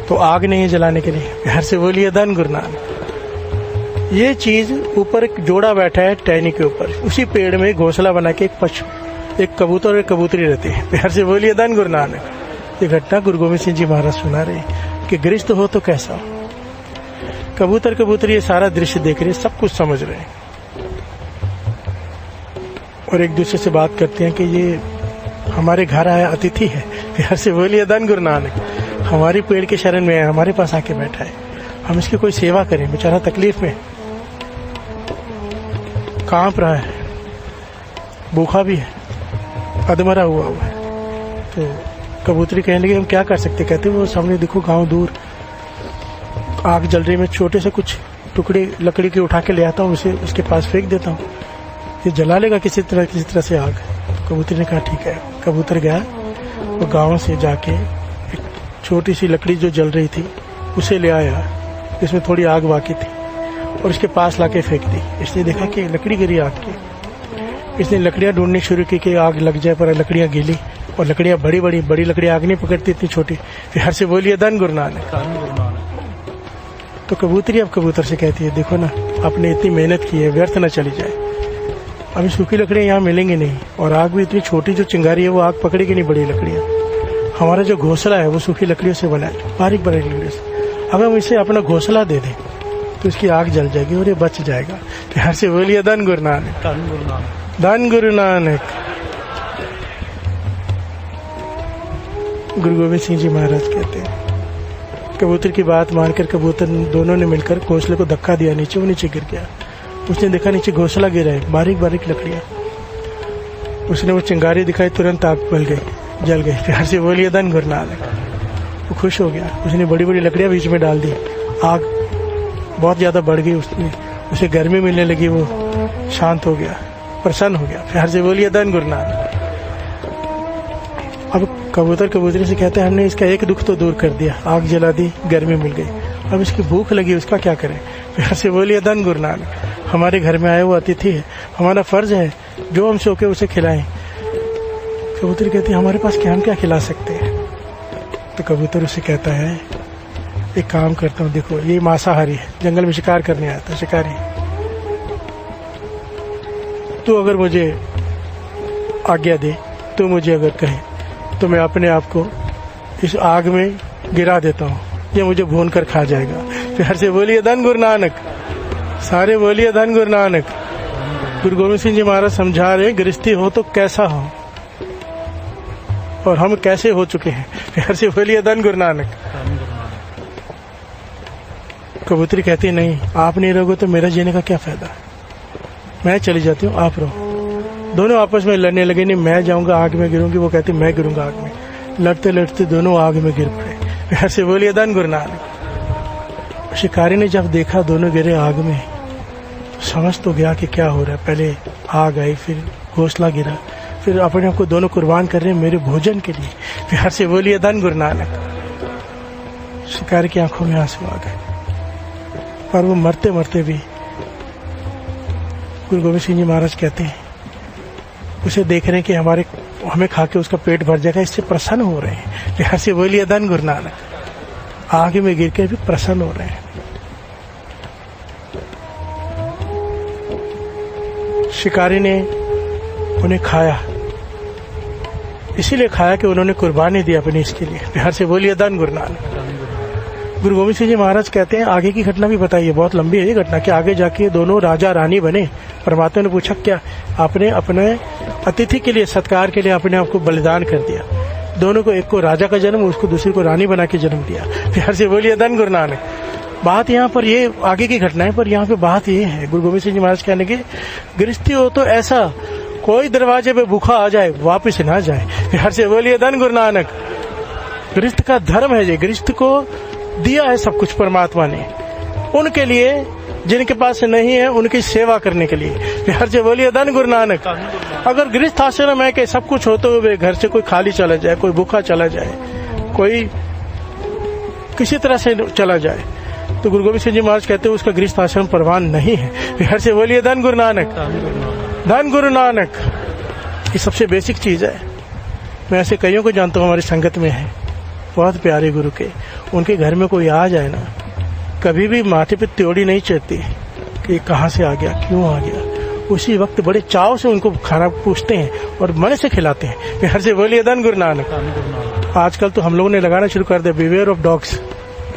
तो आग नहीं है जलाने के लिए। हर से बोलिए धन गुरु नानक। ये चीज ऊपर एक जोड़ा बैठा है टहनी के ऊपर, उसी पेड़ में घोंसला बना के एक पशु, एक कबूतर और एक कबूतरी रहते हैं। हर से बोलिए धन गुरु नानक। ये घटना गुरु गोविंद सिंह जी महाराज सुना रहे कि गृहस्थ हो तो कैसा हो। कबूतर कबूतरी ये सारा दृश्य देख रहे, सब कुछ समझ रहे हैं और एक दूसरे से बात करते हैं कि ये हमारे घर आया अतिथि है। हर से बोलिए धन गुरु नानक। हमारी पेड़ के शरण में है, हमारे पास आके बैठा है, हम इसकी कोई सेवा करें। बेचारा तकलीफ में, कांप रहा है, भूखा भी है, अधमरा हुआ है। तो कबूतरी कहने लगी हम क्या कर सकते? कहते वो सामने देखो गांव दूर आग जल रही, मैं छोटे से कुछ टुकड़े लकड़ी के उठा के ले आता हूँ, उसे उसके पास फेंक देता हूँ, ये जला लेगा किसी तरह से आग। कबूतर ने कहा ठीक है। कबूतर गया, वो गांव से जाके एक छोटी सी लकड़ी जो जल रही थी उसे ले आया, इसमें थोड़ी आग बाकी थी, और उसके पास लाके फेंक दी। इसने देखा कि लकड़ी गिरी आग की, इसने लकड़ियां ढूंढनी शुरू की कि आग लग जाए, पर लकड़ियां गीली और लकड़ियां बड़ी लकड़ियां आग नहीं पकड़ती इतनी छोटी। फिर हर से बोलिए धन गुरु नानक। तो कबूतरी अब कबूतर से कहती है, देखो ना आपने इतनी मेहनत की है, व्यर्थ न चली जाए। अभी सूखी लकड़ियां यहाँ मिलेंगी नहीं, और आग भी इतनी छोटी जो चिंगारी है वो आग पकड़ेगी नहीं बड़ी लकड़ियां। हमारा जो घोंसला है वो सूखी लकड़ियों से बना है, बारीक लकड़ियों से। अगर हम इसे अपना घोंसला दे दें तो इसकी आग जल जाएगी और ये बच जाएगा। हर से बोलिए धन गुरु नानक, धन गुरु नानक। गुरु गोविंद सिंह जी महाराज कहते हैं, कबूतर की बात मानकर कबूतर दोनों ने मिलकर घोंसले को धक्का दिया, नीचे वो नीचे गिर गया। उसने देखा नीचे घोंसला गिरा है, बारीक लकड़ियां। उसने वो चिंगारी दिखाई, तुरंत आग जल गई। प्यार से बोलिए धन गुरु नानक। वो खुश हो गया, उसने बड़ी लकड़ियां बीच में डाल दी, आग बहुत ज्यादा बढ़ गई। उसे गर्मी मिलने लगी, वो शांत हो गया, प्रसन्न हो गया। प्यार से बोलिए धन गुरु नानक। अब कबूतर कबूतरी से कहते हैं, हमने इसका एक दुख तो दूर कर दिया, आग जला दी, गर्मी मिल गई, अब इसकी भूख लगी, उसका क्या करें। प्यार से बोलिए धन गुरु नानक। हमारे घर में आए वो अतिथि है, हमारा फर्ज है जो हम सो के उसे खिलाएं। कबूतर कहती है, हमारे पास क्या, हम क्या खिला सकते हैं। तो कबूतर उसे कहता है, एक काम करता हूँ, देखो ये मांसाहारी है, जंगल में शिकार करने आया था, शिकारी। तू अगर मुझे आज्ञा दे, तू मुझे अगर कहे तो मैं अपने आप को इस आग में गिरा देता हूँ, ये मुझे भून कर खा जाएगा। प्यार से बोलिए धन गुरु नानक, सारे बोलिए धन गुरु नानक। गुरु गोविंद सिंह जी महाराज समझा रहे, गृहस्थी हो तो कैसा हो, और हम कैसे हो चुके हैं। प्यार से बोलिए धन गुरु नानक। कबूतरी कहती, नहीं आप नहीं रहोगे तो मेरा जीने का क्या फायदा, मैं चली जाती हूँ, आप रहो। दोनों आपस में लड़ने लगे, नहीं मैं जाऊंगा आग में गिरूंगी, वो कहती मैं गिरूंगा आग में। लड़ते लड़ते दोनों आग में गिर पड़े। प्यार से बोलिए धन गुरु नानक। शिकारी ने जब देखा दोनों गिरे आग में, समझ तो गया कि क्या हो रहा है। पहले आग आई, फिर घोंसला गिरा, फिर अपने आप को दोनों कुर्बान कर रहे हैं मेरे भोजन के लिए। प्यार से बोलिए धन गुरु नानक। शिकारी की आंखों में आंसू आ गए, और वो मरते मरते भी गुरु गोविंद सिंह जी महाराज कहते हैं, उसे देख रहे हैं कि हमें खा के उसका पेट भर जाएगा, इससे प्रसन्न हो रहे हैं। प्यार से बोलिए धन गुरु नानक। आग में गिर के भी प्रसन्न हो रहे हैं। शिकारी ने उन्हें खाया, इसीलिए खाया कि उन्होंने कुर्बानी दी अपनी इसके लिए। प्यार से बोलिए धन गुरु नानक। गुरु गोविंद सिंह जी महाराज कहते हैं, आगे की घटना भी बताइए, बहुत लंबी है ये घटना, कि आगे जाके दोनों राजा रानी बने। परमात्मा ने पूछा, क्या आपने अपने अतिथि के लिए, सत्कार के लिए अपने आप को बलिदान कर दिया। दोनों को, एक को राजा का जन्म, उसको दूसरी को रानी बना के जन्म दिया। प्यार से बोलिए धन गुरु नानक। बात यहाँ पर ये आगे की घटना है, पर यहाँ पे बात ये है, गुरु गोविंद सिंह जी महाराज कहने के, गृहस्थी हो तो ऐसा, कोई दरवाजे पे भूखा आ जाए वापिस ना जाए। प्यार से बोलिए धन गुरु नानक। गृहस्थ का धर्म है ये, गृहस्थ को दिया है सब कुछ परमात्मा ने, उनके लिए, जिनके पास नहीं है उनकी सेवा करने के लिए। प्यार से बोलिए धन गुरु नानक। अगर गृहस्थ आश्रम है कि सब कुछ होते हुए घर से कोई खाली चला जाए, कोई भूखा चला जाए, कोई किसी तरह से चला जाए, तो गुरु गोविंद सिंह जी महाराज कहते हैं उसका गृहस्थ आश्रम परवान नहीं है। प्यार से बोलिए धन गुरु नानक, धन गुरु नानक। ये सबसे बेसिक चीज है। मैं ऐसे कईयों को जानता हूँ, हमारी संगत में है, बहुत प्यारे गुरु के, उनके घर में कोई आ जाए ना, कभी भी माथे पे त्योड़ी नहीं चढ़ती कि कहाँ से आ गया, क्यों आ गया। उसी वक्त बड़े चाव से उनको खाना पूछते हैं और मन से खिलाते हैं। प्यार से बोलिए धन गुरु नानक। आजकल तो हम लोगों ने लगाना शुरू कर दिया, बिवेयर ऑफ डॉग्स,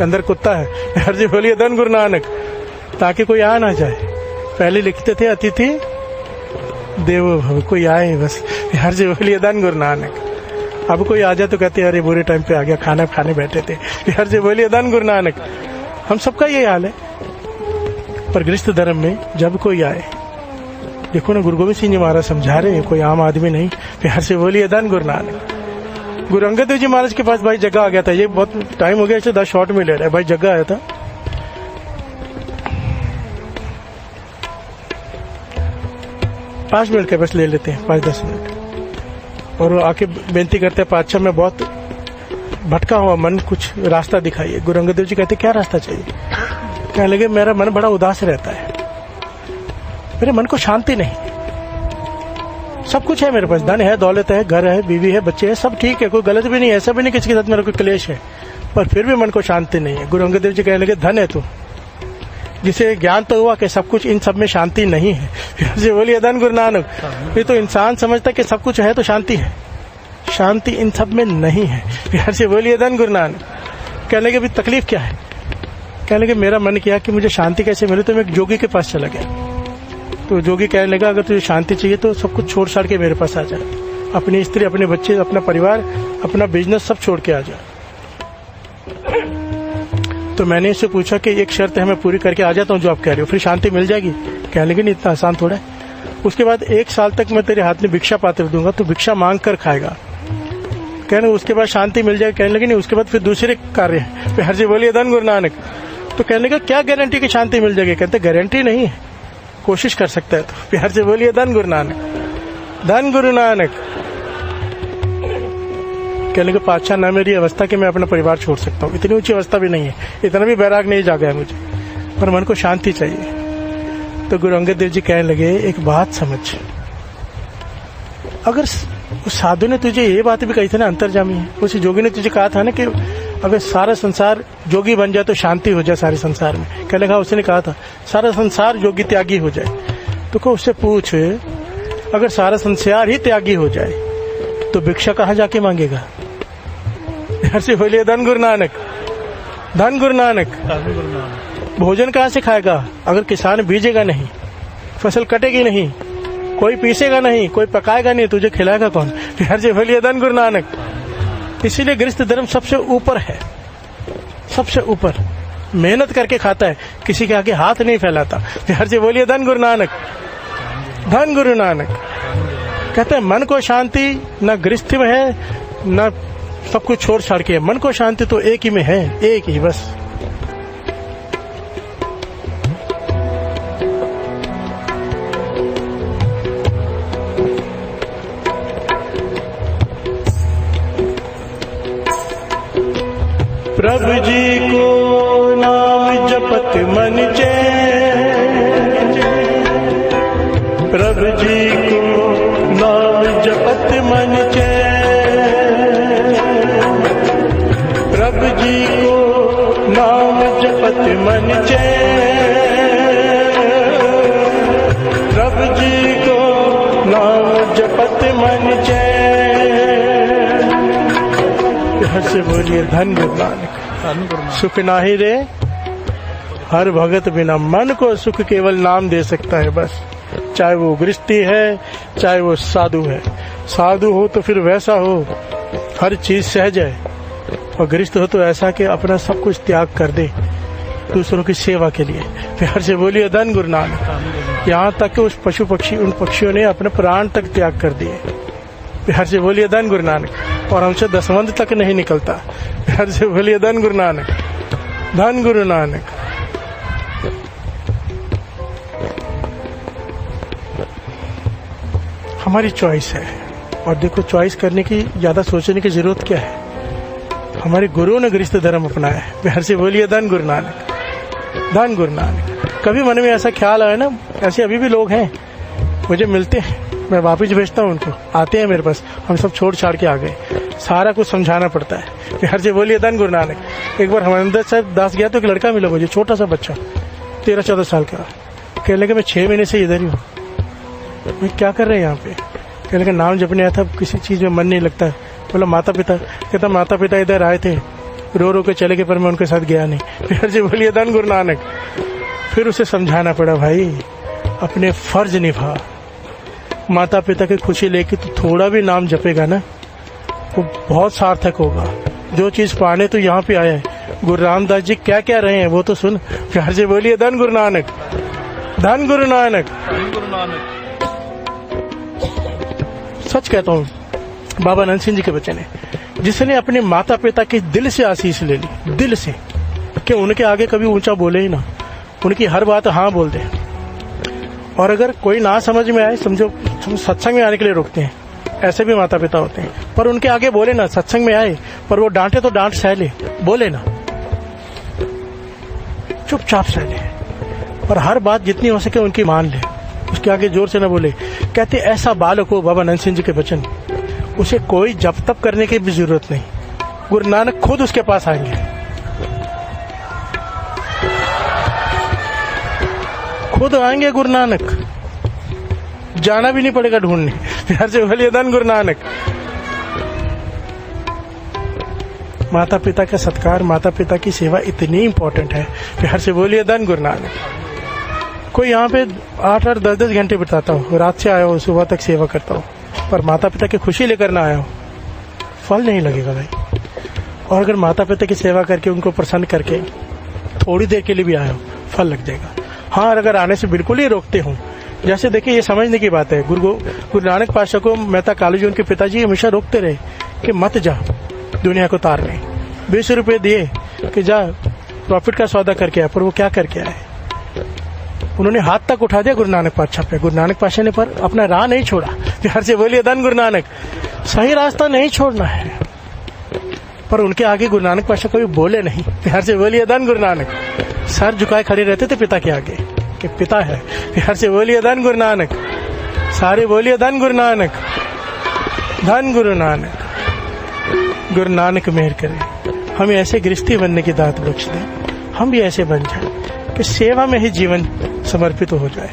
अंदर कुत्ता है। प्यार से बोलिए धन गुरु नानक, ताकि कोई आ ना जाए। पहले लिखते थे अतिथि देवो भव, कोई आए बस। प्यार से बोलिए धन गुरु नानक। अब कोई आ जाए तो कहते हैं अरे बुरे टाइम पे आ गया, खाना खाने बैठे थे। प्यार से बोलिए धन गुरु नानक। हम सबका यही हाल है, पर गृहस्थ धर्म में जब कोई आए, देखो ना गुरु गोविंद सिंह जी महाराज समझा रहे हैं, कोई आम आदमी नहीं। प्यार से बोलिए धन गुरु नानक। गुरु अंगद देव जी महाराज के पास भाई जग्गा आ गया था, ये बहुत टाइम हो गया, इसलिए 10 शॉर्ट में ले रहा है। भाई जग्गा आया था, पांच मिनट के बस ले लेते हैं, 5-10 मिनट। और वो आके बेनती करते हैं, पातशाह मैं बहुत भटका हुआ मन, कुछ रास्ता दिखाइए। गुरु अंगद देव जी कहते क्या रास्ता चाहिए। कहने लगे मेरा मन बड़ा उदास रहता है, मेरे मन को शांति नहीं। सब कुछ है मेरे पास, धन है, दौलत है, घर है, बीवी है, बच्चे हैं, सब ठीक है, कोई गलत भी नहीं है, ऐसा भी नहीं किसी के साथ मेरा कोई क्लेश है, पर फिर भी मन को शांति नहीं है। गुरु अंगद देव जी कहने लगे धन है तू, जिसे ज्ञान तो हुआ कि सब कुछ, इन सब में शांति नहीं है। फिर बोलिए धन गुरु नानक। ये तो इंसान समझता कि सब कुछ है तो शांति है, शांति इन सब में नहीं है। फिर से बोलिए धन गुरु नानक। कहने लगे भी तकलीफ क्या है? कहने लगे मेरा मन किया कि मुझे शांति कैसे मिले, तो मैं एक जोगी के पास चला गया। तो जोगी कहने लगा अगर तुझे शांति चाहिए तो सब कुछ छोड़ छाड़ के मेरे पास आ जा, अपनी स्त्री, अपने बच्चे, अपना परिवार, अपना बिजनेस सब छोड़ के आ जा। तो मैंने इससे पूछा कि एक शर्त है, मैं पूरी करके आ जाता हूँ जो आप कह रहे हो, फिर शांति मिल जाएगी? कहने लगे नहीं, इतना आसान थोड़ा है। उसके बाद 1 साल तक मैं तेरे हाथ में भिक्षा पात्र दूंगा, तो भिक्षा मांग कर खाएगा। कहने उसके बाद शांति मिल जाएगी? कहने लगे नहीं, उसके बाद फिर दूसरे कार्य है। फिर हर जी बोलिए धन गुरु नानक। तो कहने लगा क्या गारंटी की शांति मिल जाएगी? कहते गारंटी नहीं है, कोशिश कर सकता है। तो प्यार से बोलिए धन गुरु नानक, धन गुरु नानक। कहने लगे पातशाह ना मेरी अवस्था कि मैं अपना परिवार छोड़ सकता हूँ, इतनी ऊंची अवस्था भी नहीं है, इतना भी बैराग नहीं जागा है मुझे, पर मन को शांति चाहिए। तो गुरु अंगद देव जी कहने लगे एक बात समझ, अगर उस साधु ने तुझे ये बात भी कही थी ना, अंतर्जामी है, उस जोगी ने तुझे कहा था ना कि अगर सारा संसार जोगी बन जाए तो शांति हो जाए सारे संसार में। कहने लगा उसने कहा था सारा संसार जोगी त्यागी हो जाए। तो कहो उससे पूछ, अगर सारा संसार ही त्यागी हो जाए तो भिक्षा कहाँ जाके मांगेगा? हर से बोलिए धन गुरु नानक, धन गुरु नानक। भोजन कहाँ से खाएगा अगर किसान बीजेगा नहीं, फसल कटेगी नहीं, कोई पीसेगा नहीं, कोई पकाएगा नहीं, तुझे खिलाएगा कौन? हर से बोलिए धन गुरु नानक। इसीलिए गृहस्थ धर्म सबसे ऊपर है, सबसे ऊपर मेहनत करके खाता है, किसी के आगे हाथ नहीं फैलाता। हर से बोलिए धन गुरु नानक, धन गुरु नानक। कहते हैं मन को शांति न गृहस्थी में है न सब कुछ छोड़ छाड़ के, मन को शांति तो एक ही में है, एक ही बस। प्रभु जी को नाम जपत मन चैन, प्रभु जी को नाम जपत मन चैन, प्रभु जी को नाम जपत मन चैन, प्रभु जी को नाम जपत मन चैन। से बोलिए धन गुरु नानक। सुख नाही रे हर भगत बिना, मन को सुख केवल नाम दे सकता है बस। चाहे वो गृहस्थी है चाहे वो साधु है, साधु हो तो फिर वैसा हो हर चीज सहज है, और गृहस्थ हो तो ऐसा कि अपना सब कुछ त्याग कर दे दूसरों की सेवा के लिए। प्यार से बोलिए धन गुरु नानक। यहाँ तक कि उस पशु पक्षी, उन पक्षियों ने अपने प्राण तक त्याग कर दिए। प्यार से बोलिए धन गुरु नानक। और हमसे दसवंध तक नहीं निकलता। प्यार से बोलिए धन गुरु नानक, धन गुरु नानक। हमारी चॉइस है, और देखो चॉइस करने की ज्यादा सोचने की जरूरत क्या है। हमारे गुरु ने गृहस्थ धर्म अपनाया है। प्यार से बोलिए धन गुरु नानक, धन गुरु नानक। कभी मन में ऐसा ख्याल आया ना, ऐसे अभी भी लोग हैं मुझे मिलते हैं, मैं वापिस भेजता हूँ उनको, आते हैं मेरे पास, हम सब छोड़ छाड़ के आ गए, सारा कुछ समझाना पड़ता है। प्यार से बोलिए धन गुरु नानक। एक बार हरिंदर साहब दास गया तो एक लड़का मिला मुझे, छोटा सा बच्चा 13-14 साल का। कहने लगे मैं 6 महीने से इधर ही हूँ। मैं क्या कर रहे हैं यहाँ पे? कहने लगे नाम जपने आया था, किसी चीज में मन नहीं लगता। बोला माता पिता? कहता माता पिता इधर आए थे, रो रो के चले गए, पर मैं उनके साथ गया नहीं। प्यार से बोलिए धन गुरु नानक। फिर उसे समझाना पड़ा, भाई अपने फर्ज निभा, माता पिता की खुशी लेके तो थोड़ा भी नाम जपेगा ना, वो बहुत सार्थक होगा। जो चीज पाने तो यहाँ पे आए हैं। गुरु रामदास जी क्या क्या रहे हैं वो तो सुन। प्यार से बोलिए धन गुरु नानक, धन गुरु नानक, धन गुरु नानक। सच कहता हूँ, बाबा नंद सिंह जी के बच्चे ने, जिसने अपने माता पिता के दिल से आशीष ले ली, दिल से, कि उनके आगे कभी ऊंचा बोले ही ना, उनकी हर बात हाँ बोल दे। और अगर कोई ना समझ में आए, समझो सत्संग में आने के लिए रोकते हैं, ऐसे भी माता पिता होते हैं, पर उनके आगे बोले ना, सत्संग में आए पर वो डांटे तो डांट सह ले, बोले ना, चुपचाप सह ले, और हर बात जितनी हो सके उनकी मान ले। उसके आगे जोर से ना बोले। कहते ऐसा बालक हो, बाबा नंद सिंह जी के वचन, उसे कोई जप तप करने की भी जरूरत नहीं, गुरु नानक खुद उसके पास आएंगे, खुद आएंगे गुरु नानक, जाना भी नहीं पड़ेगा ढूंढने। प्यार से बोलिए धन गुरु नानक। माता पिता का सत्कार, माता पिता की सेवा इतनी इंपॉर्टेंट है। प्यार से बोलिए धन गुरु नानक। कोई यहाँ पे 8-8, 10-10 घंटे बिताता हो, रात से आया हो, सुबह तक सेवा करता हो, पर माता पिता की खुशी लेकर ना आया हो, फल नहीं लगेगा भाई। और अगर माता पिता की सेवा करके उनको प्रसन्न करके थोड़ी देर के लिए भी आया हो, फल लग जाएगा। हाँ, अगर आने से बिल्कुल ही रोकते हो, जैसे देखिए ये समझने की बात है, गुरु नानक पातशाह को मेहता कालू जी उनके पिताजी हमेशा रोकते रहे कि मत जा दुनिया को तारने। 20 रुपए दिए कि जा प्रॉफिट का सौदा करके आया, पर वो क्या करके आए? उन्होंने हाथ तक उठा दिया गुरु नानक पातशाह पे। गुरु नानक पातशाह ने पर अपना राह नहीं छोड़ा। प्यार से बोलिए धन गुरु नानक। सही रास्ता नहीं छोड़ना है, पर उनके आगे गुरु नानक पातशाह कभी बोले नहीं। प्यार से बोलिए धन गुरु नानक। सर झुकाए खड़े रहते थे पिता के आगे कि पिता है। प्यार से बोलिए धन गुरु नानक। सारे बोलिए धन गुरु नानक, धन गुरु नानक। गुरु नानक मेहर करे, हमें ऐसे गृहस्थी बनने की दात बख्श दे, हम भी ऐसे बन जाए कि सेवा में ही जीवन समर्पित हो जाए।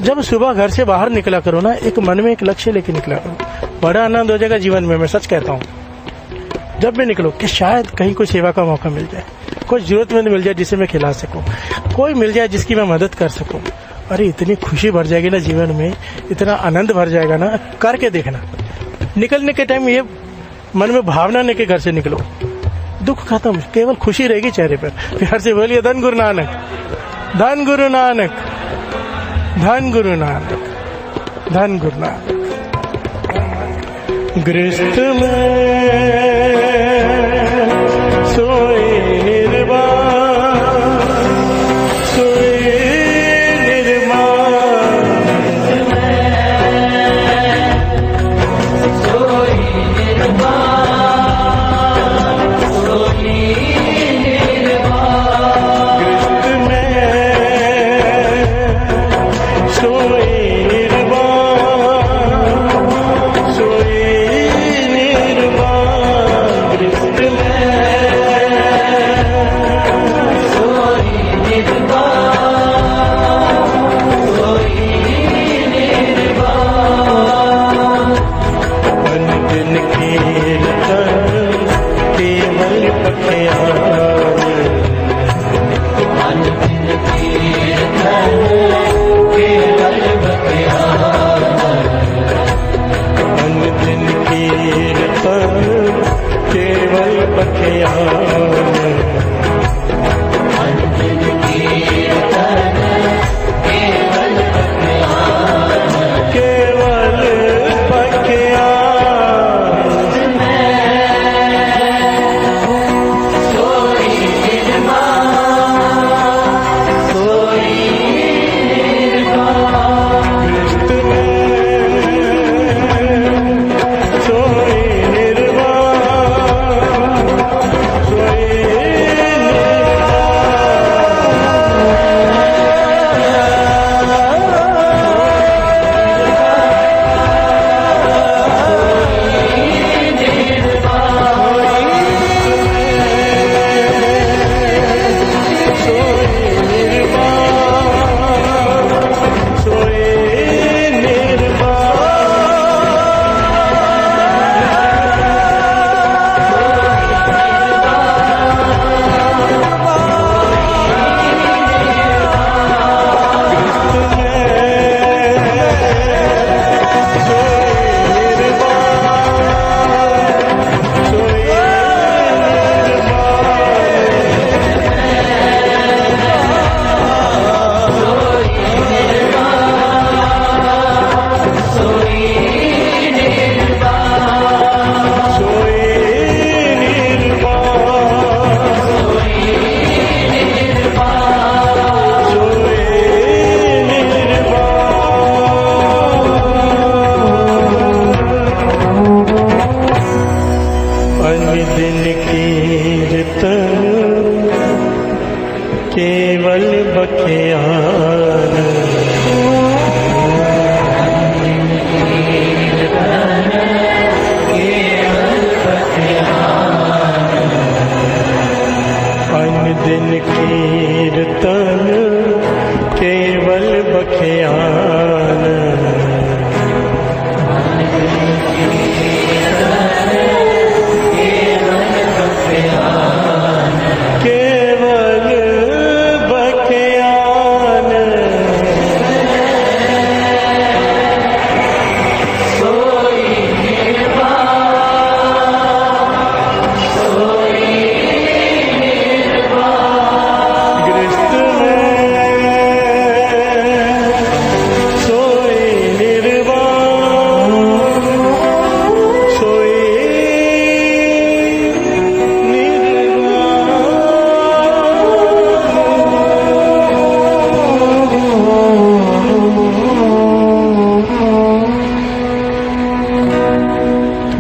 जब सुबह घर से बाहर निकला करो ना, एक मन में एक लक्ष्य लेके निकला करो, बड़ा आनंद हो जाएगा जीवन में। मैं सच कहता हूँ, जब भी निकलो कि शायद कहीं कोई सेवा का मौका मिल जाए, कोई जरूरतमंद मिल जाए जिसे मैं खिला सकूं, कोई मिल जाए जिसकी मैं मदद कर सकूं। अरे इतनी खुशी भर जाएगी ना जीवन में, इतना आनंद भर जाएगा ना, करके देखना। निकलने के टाइम ये मन में भावना नहीं कि घर से निकलो, दुख खत्म, केवल खुशी रहेगी चेहरे पर। प्यार से बोलिए धन गुरु नानक, धन गुरु नानक, धन गुरु नानक, धन गुरु नानक। गृहस्थ में सोए निर्वाण, सोए निर्वाण, सोए निर्वाण, सोए निर्वाण। गृहस्थ में सोए निर्वाण, सोए निर्वाण।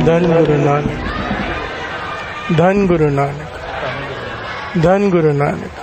धन गुरु नानक, धन गुरु नानक, धन गुरु नानक।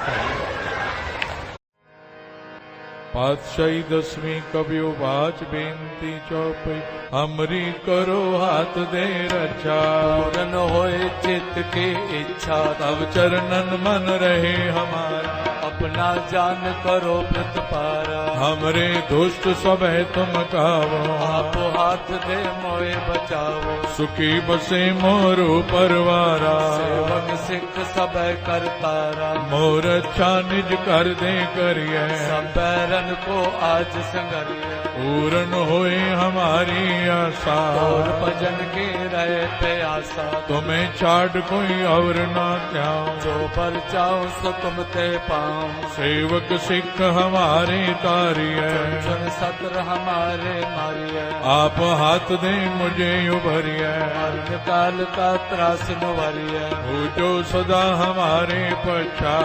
पातशाही दसवीं कबियो बाच बेनती चौपई, हमरी करो हाथ दे रक्षा। पूरन होए चित्त की इच्छा, तब चरणन मन रहे हमारा। अपना जान करो प्रतिपारा, हमरे दुष्ट स्वभय तुम कावो। आप हाथ दे मोए बचावो, सुखी बसे मोरू परवारा। सेवक सिख सब करतारा, मोर अच्छा निज कर दे करिए। सब बैरन को आज संगरिए, पूर्ण होए हमारी आशा। और भजन की रहे प्यासा, तुम्हें छाड़ कोई और ना चाहो। जो पर चाहो सो तुम ते पाओ। सेवक सिख हमारे तारिए, चुन सत्र हमारे मारिए। आप हाथ दे मुझे उभरिए, मरण काल का त्रास नुवरिए। हो जो सदा हमारे पछा,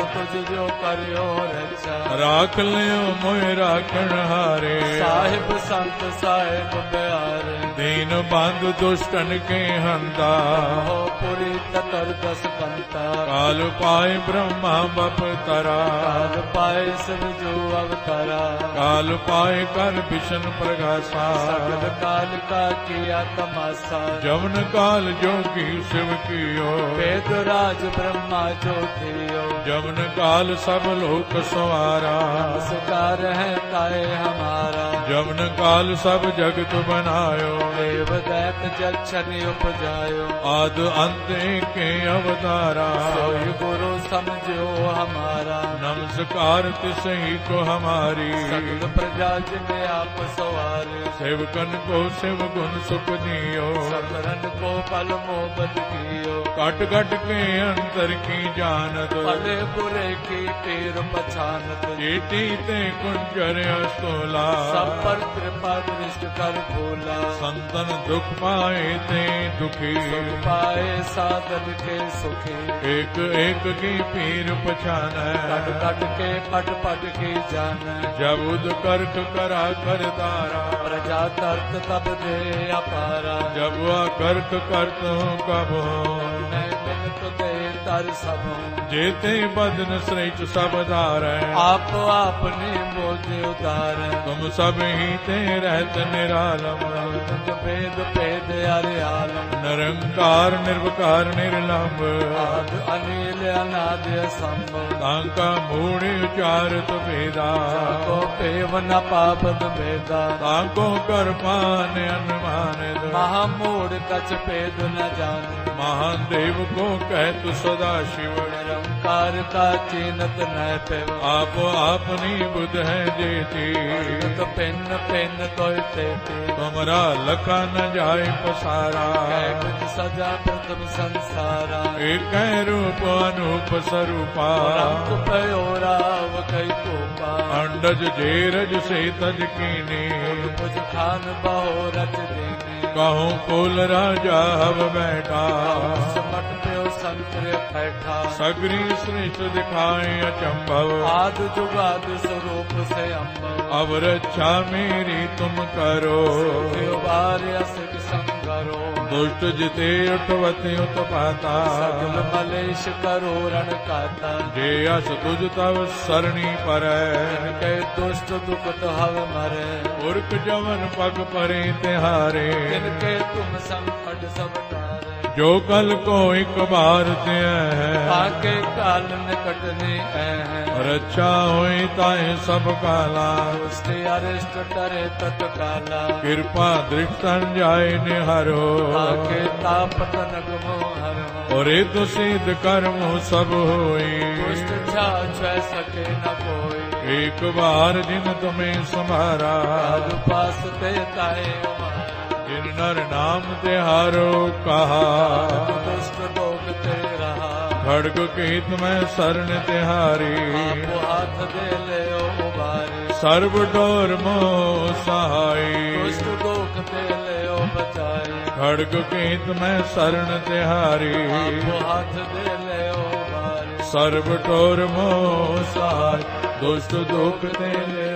तुझ जो करियो रक्षा। राख लियो मोए राखण हारे, साहिब संत साहिब प्यारे। दीन बंधु दुष्टन के हंता, हो पुरी ततर दस कंता। काल पाए ब्रह्मा बप तरा, काल पाए सब जो अवतारा। काल पाए कर विष्णु प्रगासा, सकल काल का किया तमाशा। जमन काल जोगी शिव कियो, वेद राज ब्रह्मा जो थियो। जमन काल सब लोक सवारा, नमस्कार है ताए हमारा। जमन काल सब जगत बनायो, देव दैत जक्षण उपजायो। आद अंत के अवतारा, सोई गुरु समझो हमारा। नमस्कार तिसही को हमारी, सकल प्रजा जिने आप सवारे। सेवकन को शिव गुण सुख दियो, सकरन को पल मोहब्बत कियो। कट कट के अंतर की जानत, भले बुरे की पीर पछानत। जेठी ते कुंजर अस्तोला, सब पर कृपा दृष्ट कर भोला। संतन दुख पाए ते दुखी, सुख पाए साधन के सुखी। एक एक की पीर पछान, कट कट के पट पट की जान। जब उद कर्क करा कर तारा, प्रजा तर्क तब दे अपारा। जब वह कर्क करत हूँ कब मैं बिनत दे तर सब। जेते बदन श्रेष्ठ सब धार, आप आपने मोदे उतार। तुम सब ही ते रहत निरालम, भेद भेद अरे आलम। निरंकार निर्विकार निर्लंब, आद अनिल अनाद असंभव। तांका मूढ़ उचारत भेदा, को पेव न पापद भेदा। तांको कर पान अनुमानित, महामूढ़ कछ भेद न जान। महादेव को कहत सदा शिव, निरंकार का चीनत न पेव। आप आपनी बुध है जेती, तो पिन पिन तो तेती। तुमरा लखा न जाए पसारा, कुछ सजा प्रथम संसारा। एक रूप अनूप स्वरूपा, रंग पयोराव कई कोपा। अंडज जेरज से तज कीनी, कुछ खान बहो रच देनी। कहूँ कुल राजा हव बैठा, समट प्यो संतरे बैठा। सगरी श्रेष्ठ दिखाए अचंभव, आद जुगाद स्वरूप से अम्बव। अब रक्षा मेरी तुम करो, सिख संगरो। दुष्ट जिते उठवते उत्पाता, सगल मलेश करो रण काता। जे अस तुझ तव सरणी पर, इनके दुष्ट दुखत हव मरे। उर्क जवन पग परे तिहारे, इनके तुम संकट सब टारे। जो कल को एक बार ते है, आगे काल निकटने है। रक्षा होई ताए सब काला, दुष्ट अरिष्ट डरे तत्काला। कृपा दृष्ट जाय निहारो, आगे तापत नगमो हरो। और तो सिद्ध कर्म सब होई, दुष्ट छा सके न कोई। एक बार जिन तुम्हें संभारा, पास ते ताए जिन नर नाम तिहारो कहा। दुष्ट लोग ते रहा, खड़ग कीत में शरण तिहारी। हाथ दे ले उबारी, सर्व डोर मोह सहाय। दुष्ट लोग ते ले बचाई, खड़ग कीत में शरण तिहारी। हाथ दे ले उबारी, सर्व डोर मोह सहाय। दुष्ट दुख ते ले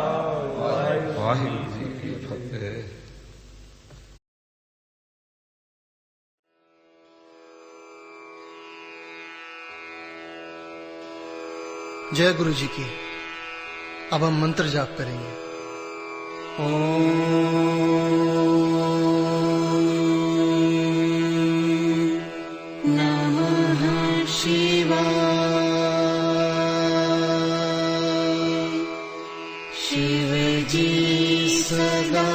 ਵਾਹਿਗੁਰੂ ਜੀ ਕੀ ਫਤਿਹ। जय गुरु जी की। अब हम मंत्र जाप करेंगे। ओम नमः शिवाय। शिव जी सदा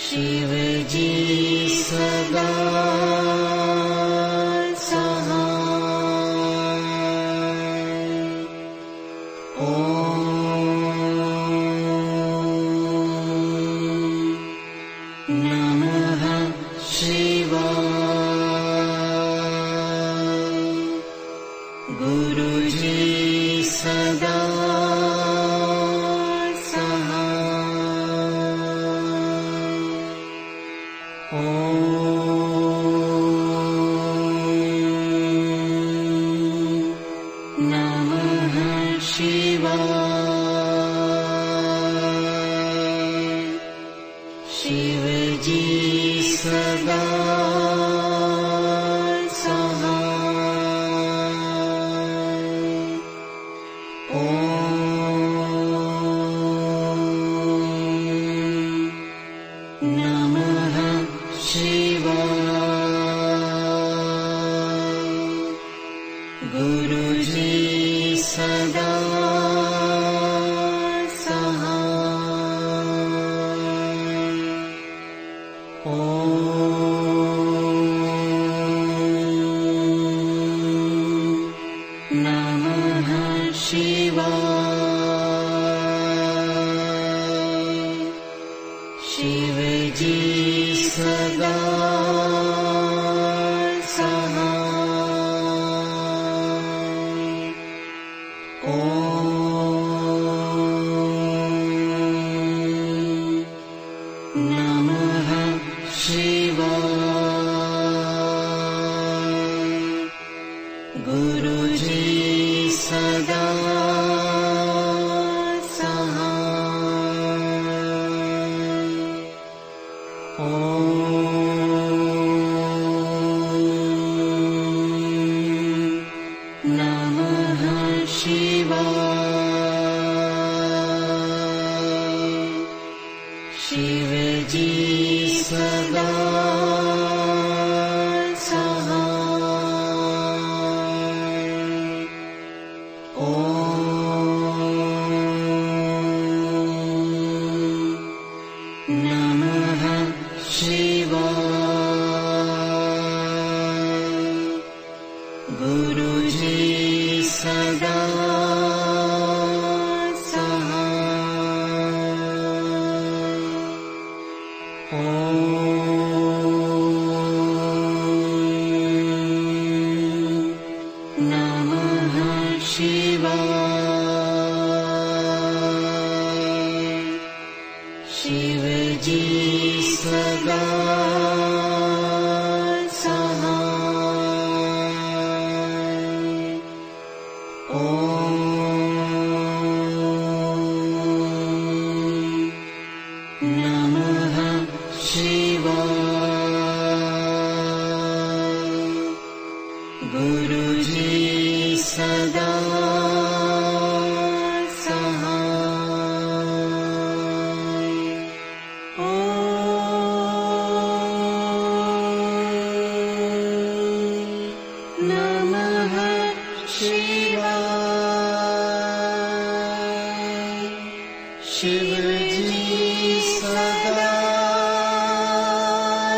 शिव जी सदा सहाय। ओम नमः शिवाय। गुरु जी सदा शिव जी सदा सहाय। ओम नमः शिवाय। गुरु जी सदा शिव जी सदा सहाय। ओम नमः शिवाय। गुरु जी सदा शिव जी सदा सहाय। ओम नमः शिवाय। गुरु जी सदा शिव जी सदा सहाय। ओम नमः शिवाय। गुरु जी सदा शिव जी सदा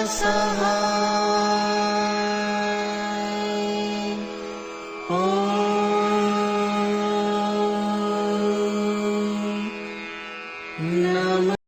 सहाय। नमः